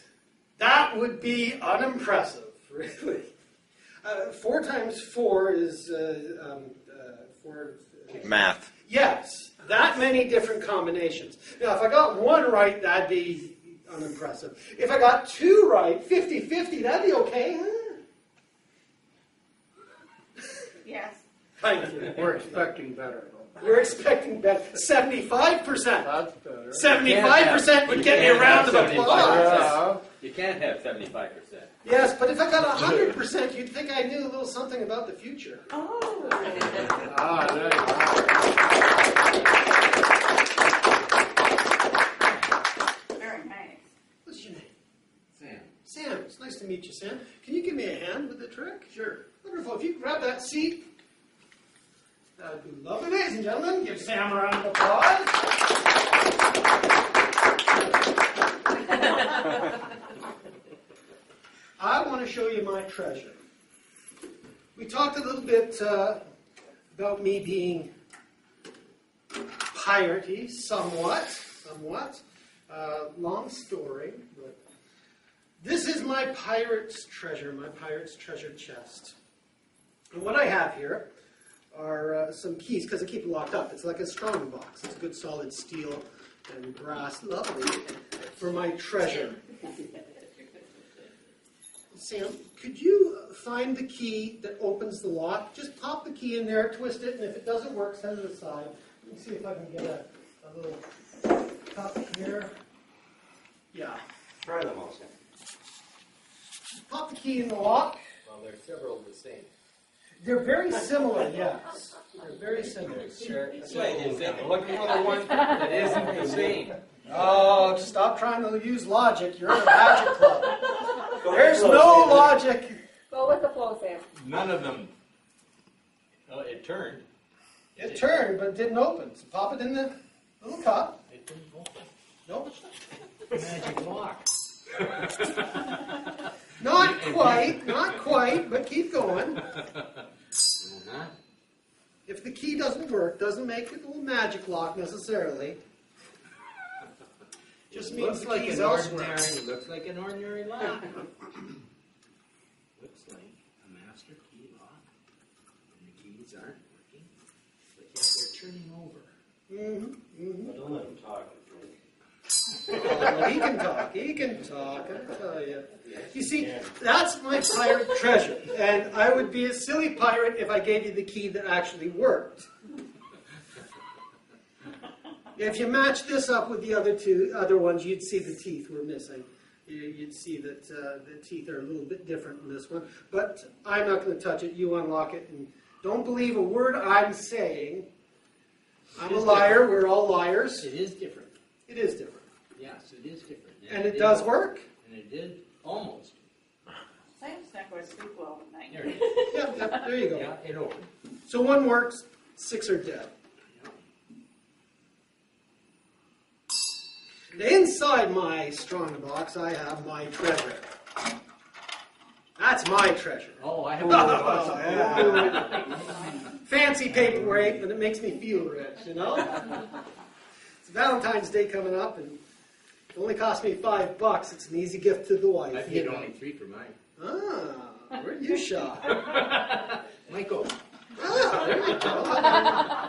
that would be unimpressive, really. 4 times 4 is 4. Math. Yes, that many different combinations. Now, if I got 1 right, that'd be unimpressive. If I got 2 right, 50-50, that'd be okay, huh? Yes. Thank you. We're expecting better. We're expecting better. 75%. That's better. 75% would get me a round of applause. Yeah. You can't have 75%. Yes, but if I got 100%, you'd think I knew a little something about the future. Oh. Ah, there you go. Very nice. What's your name? Sam. Sam. It's nice to meet you, Sam. Can you give me a hand with the trick? Sure. Wonderful. If you could grab that seat, that would be lovely. Ladies and gentlemen, give Sam a round of applause. I want to show you my treasure. We talked a little bit about me being piratey, somewhat. Long story, but this is my pirate's treasure, my pirate's treasure chest. And what I have here are some keys, because I keep it locked up. It's like a strong box. It's good solid steel and brass. Lovely for my treasure. Sam, could you find the key that opens the lock? Just pop the key in there, twist it, and if it doesn't work, set it aside. Let me see if I can get a little cup here. Yeah. Try them all, Sam. Just pop the key in the lock. Well, there's several the same. They're very similar, yes. They're very similar. Sure. That's why I didn't think. Looking for the one that isn't the same. Oh, stop trying to use logic. You're in a magic club. There's Go no Sam. logic. Go with the flow, Sam. None of them. Oh, it turned. It turned, but it didn't open. So pop it in the little cup. It didn't open. Nope. Magic lock. Not quite, but keep going. Uh-huh. If the key doesn't work, doesn't make it a little magic lock necessarily. Just means Looks the like key's an elsewhere. looks like an ordinary lock. Looks like a master key lock. And the keys aren't working, but yet they're turning over. Mm-hmm. But don't let them talk, Frank. Oh, he can talk. He can talk. I tell you. You see, that's my pirate treasure, and I would be a silly pirate if I gave you the key that actually worked. If you match this up with the other ones, you'd see the teeth were missing. You'd see that the teeth are a little bit different in this one. But I'm not going to touch it. You unlock it, and don't believe a word I'm saying. I'm a liar. We're all liars. It is different. It is different. Yes, it is different. And it does work. And it did almost. Sam's not going to sleep well tonight. There it is. Yep, there you go. Yeah, it opened. So one works, 6 are dead. Inside my strong box, I have my treasure. That's my treasure. Oh, I have Fancy paperweight, but it makes me feel rich, you know? It's Valentine's Day coming up, and it only cost me $5. It's an easy gift to the wife. I paid only 3 for mine. Ah, where you shop? Michael. Ah, there you go.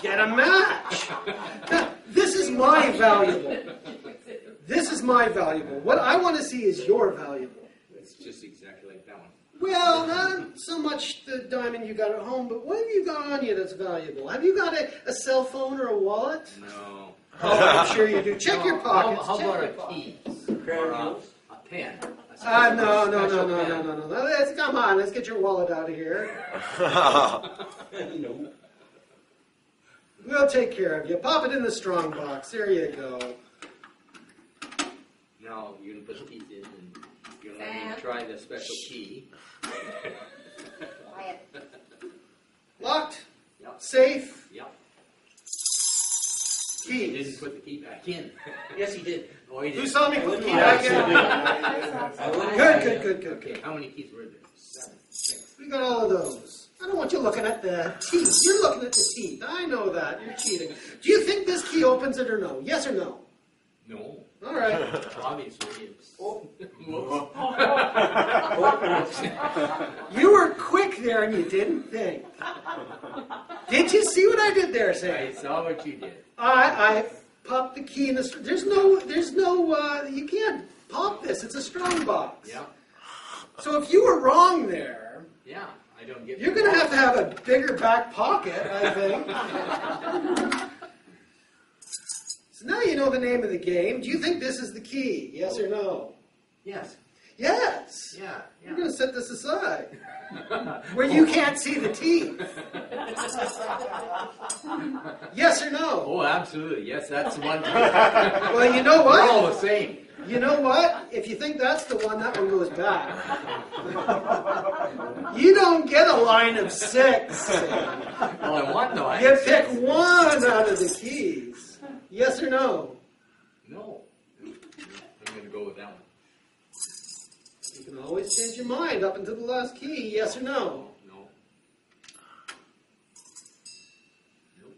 Get a match. Now, this is my valuable. This is my valuable. What I want to see is your valuable. It's just exactly like that one. Well, not so much the diamond you got at home, but what have you got on you that's valuable? Have you got a cell phone or a wallet? No. Oh, I'm sure you do. Check your pockets. How Check about your a pockets. key? Or a pen? No. Special pen. Come on, let's get your wallet out of here. No. We'll take care of you. Pop it in the strong box. There you go. Now you're going to put the teeth in and you're going to let me try the special key. Quiet. Locked. Yep. Safe. Yep. He Keys. didn't put the key back in. Yes, he did. Oh, he did. Who saw me put the key back in? Good. Okay, how many keys were there? 7, 6. We got all of those. I don't want you looking at the teeth. You're looking at the teeth. I know that. You're cheating. Do you think this key opens it or no? Yes or no? No. All right. Obviously, it's... You were quick there and you didn't think. Did you see what I did there, Sam? I saw what you did. I popped the key in the... There's no, you can't pop this. It's a strong box. Yeah. So if you were wrong there, Yeah, I don't get... you're going to have a bigger back pocket, I think. So now you know the name of the game. Do you think this is the key? Yes or no? Yes. Yes. Yeah. We're going to set this aside. Where you can't see the teeth. Yes or no? Oh, absolutely. Yes, that's the one. Well, you know We're all what? the same. You know what? If you think that's the one, that one goes back. You don't get a line of 6. Well, I want the line. You pick one out of the keys. Yes or no? No. I'm going to go with that one. You can always change your mind up until the last key. Yes or no? No. Nope.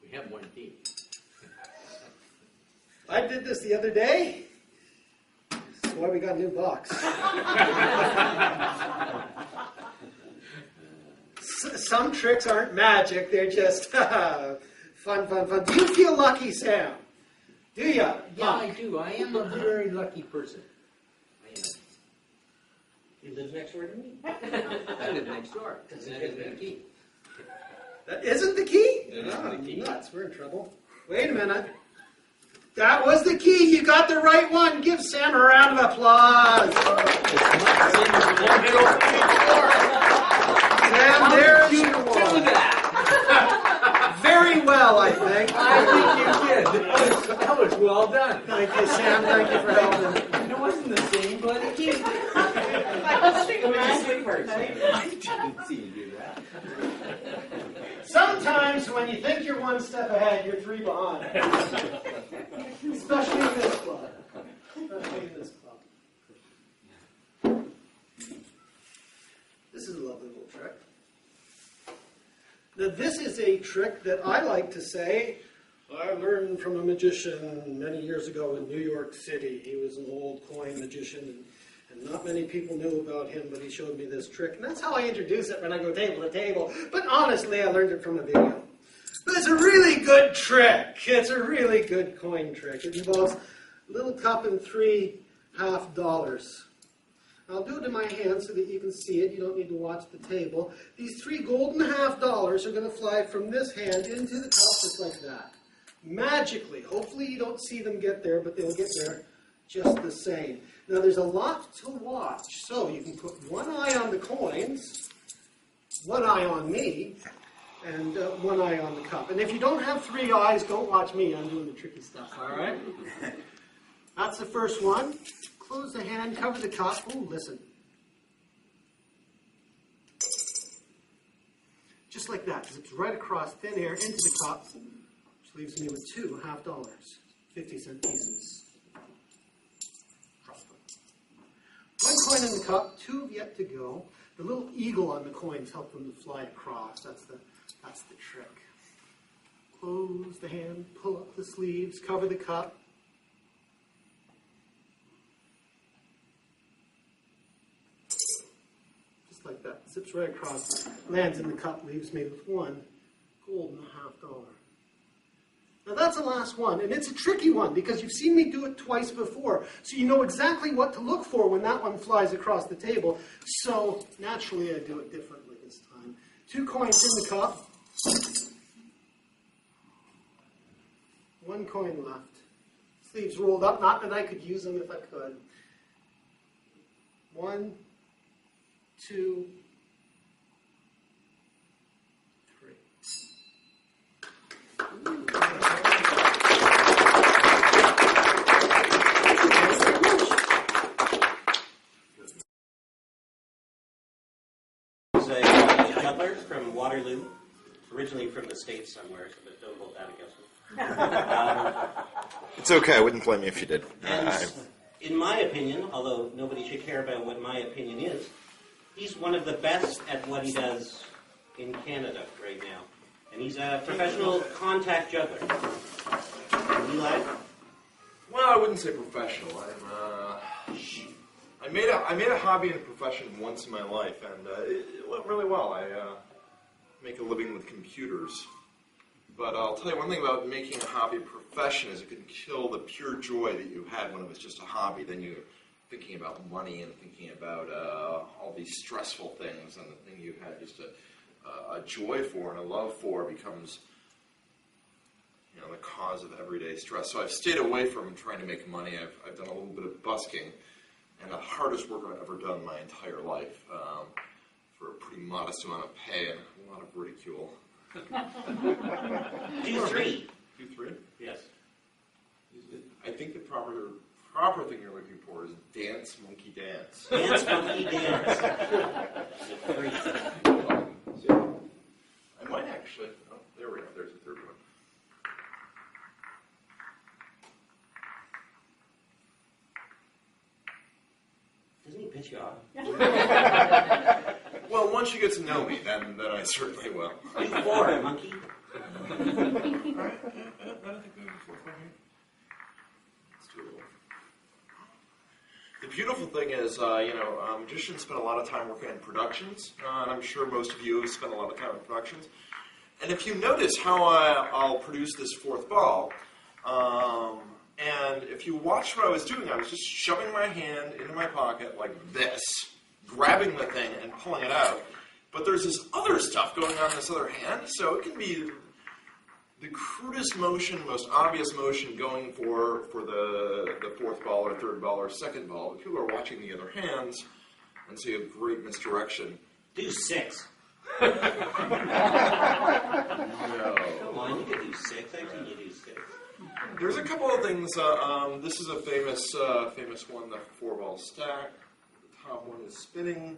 We have one key. I did this the other day. That's why we got a new box. Some tricks aren't magic. They're just fun. Do you feel lucky, Sam? Do you? Yeah, I do. I am a very lucky person. I am. He lives next door to me. I live next door. And that is the key. That isn't the key? That isn't the key. Nuts. We're in trouble. Wait a minute. That was the key. You got the right one. Give Sam a round of applause. Sam, there's your Do one. that. Very well, I think. I think you did. That was well done. Thank you, Sam. Thank you for helping. It wasn't the same bloody key. I didn't see you do that. Sometimes when you think you're one step ahead, you're 3 behind. Especially in this club. This is a lovely little trick. Now, this is a trick that I like to say I learned from a magician many years ago in New York City. He was an old coin magician, and And not many people knew about him, but he showed me this trick. And that's how I introduce it when I go table to table. But honestly, I learned it from a video. But it's a really good trick. It's a really good coin trick. It involves a little cup and 3 half dollars. I'll do it in my hand so that you can see it. You don't need to watch the table. These 3 golden half dollars are going to fly from this hand into the cup just like that. Magically. Hopefully you don't see them get there, but they'll get there just the same. Now there's a lot to watch. So you can put one eye on the coins, one eye on me, and one eye on the cup. And if you don't have 3 eyes, don't watch me. I'm doing the tricky stuff, all right? That's the first one. Close the hand, cover the cup. Oh, listen. Just like that. Zips right across thin air into the cup, which leaves me with 2 half dollars, 50-cent pieces. Drop them. 1 coin in the cup, 2 have yet to go. The little eagle on the coins help them to fly across. That's the trick. Close the hand, pull up the sleeves, cover the cup. Like that. Zips right across, lands in the cup, leaves me with 1 golden half dollar. Now that's the last one, and it's a tricky one because you've seen me do it twice before, so you know exactly what to look for when that one flies across the table. So naturally I do it differently this time. 2 coins in the cup, 1 coin left. Sleeves rolled up, not that I could use them if I could. 1, 2, 3. He's a juggler from Waterloo, originally from the States somewhere, but don't hold that against him. It's okay, I wouldn't blame you if you did. And in my opinion, although nobody should care about what my opinion is, he's one of the best at what he does in Canada right now. And he's a professional contact juggler. Eli? Well, I wouldn't say professional. I made a hobby and a profession once in my life, and it went really well. I make a living with computers. But I'll tell you one thing about making a hobby a profession is it can kill the pure joy that you had when it was just a hobby. Then you're thinking about money and thinking about all these stressful things, and the thing you had just a joy for and a love for becomes, the cause of everyday stress. So I've stayed away from trying to make money. I've done a little bit of busking, and the hardest work I've ever done in my entire life for a pretty modest amount of pay and a lot of ridicule. 2-3. 2-3? Yes. I think the proper thing you're looking for is dance, monkey, dance. Dance, monkey, dance. 3. I might actually. Oh, there we go. There's the third one. Doesn't he piss you off? Well, once you get to know me, then I certainly will. 4, monkey. I don't think we have a fourth one here. Let's do it. The beautiful thing is, magicians spend a lot of time working on productions, and I'm sure most of you spend a lot of time on productions. And if you notice how I'll produce this 4th ball, and if you watch what I was doing, I was just shoving my hand into my pocket like this, grabbing the thing and pulling it out. But there's this other stuff going on in this other hand, so it can be the crudest motion, most obvious motion going for the 4th ball or 3rd ball or 2nd ball. But people are watching the other hands and see a great misdirection. Do 6. No. Come on, you can do 6. I think you do 6. There's a couple of things. This is a famous one, the 4-ball stack. The top one is spinning.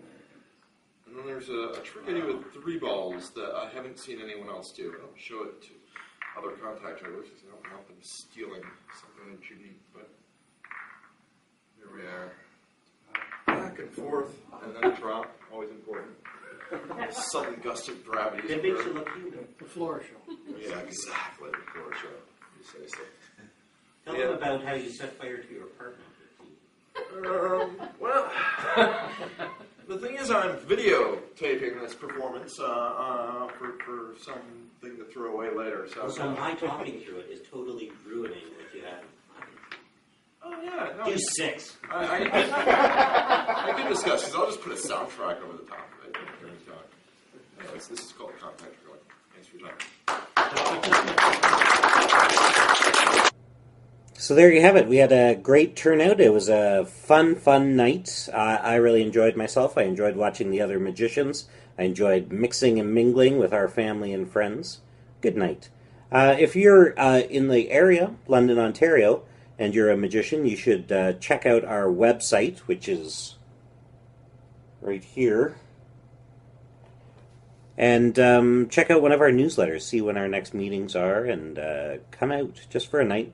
And then there's a trick I do with 3 balls that I haven't seen anyone else do. I'll show it to other contact jugglers because I don't want them stealing something that's unique. But there we are. Back and forth, and then a drop. Always important. Sudden gust of gravity. It makes you look human. The floor show. Yeah, exactly. The floor show. You say so. Tell them about how you set fire to your apartment. Well, the thing is, I'm videotaping this performance for something to throw away later. So my talking through it is totally ruining what you had. Oh yeah, no. Do 6. I could discuss because I'll just put a soundtrack over the top of it. Anyways, this is called Contact Recording. Thanks for your time. So there you have it. We had a great turnout. It was a fun night. I really enjoyed myself. I enjoyed watching the other magicians. I enjoyed mixing and mingling with our family and friends. Good night. If you're in the area, London, Ontario, and you're a magician, you should check out our website, which is right here. And check out one of our newsletters, see when our next meetings are, and come out just for a night.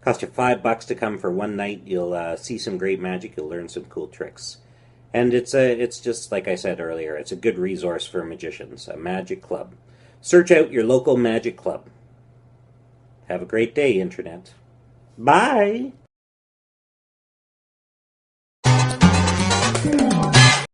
Cost you $5 to come for one night. You'll see some great magic. You'll learn some cool tricks. And it's just, like I said earlier, it's a good resource for magicians, a magic club. Search out your local magic club. Have a great day, Internet. Bye!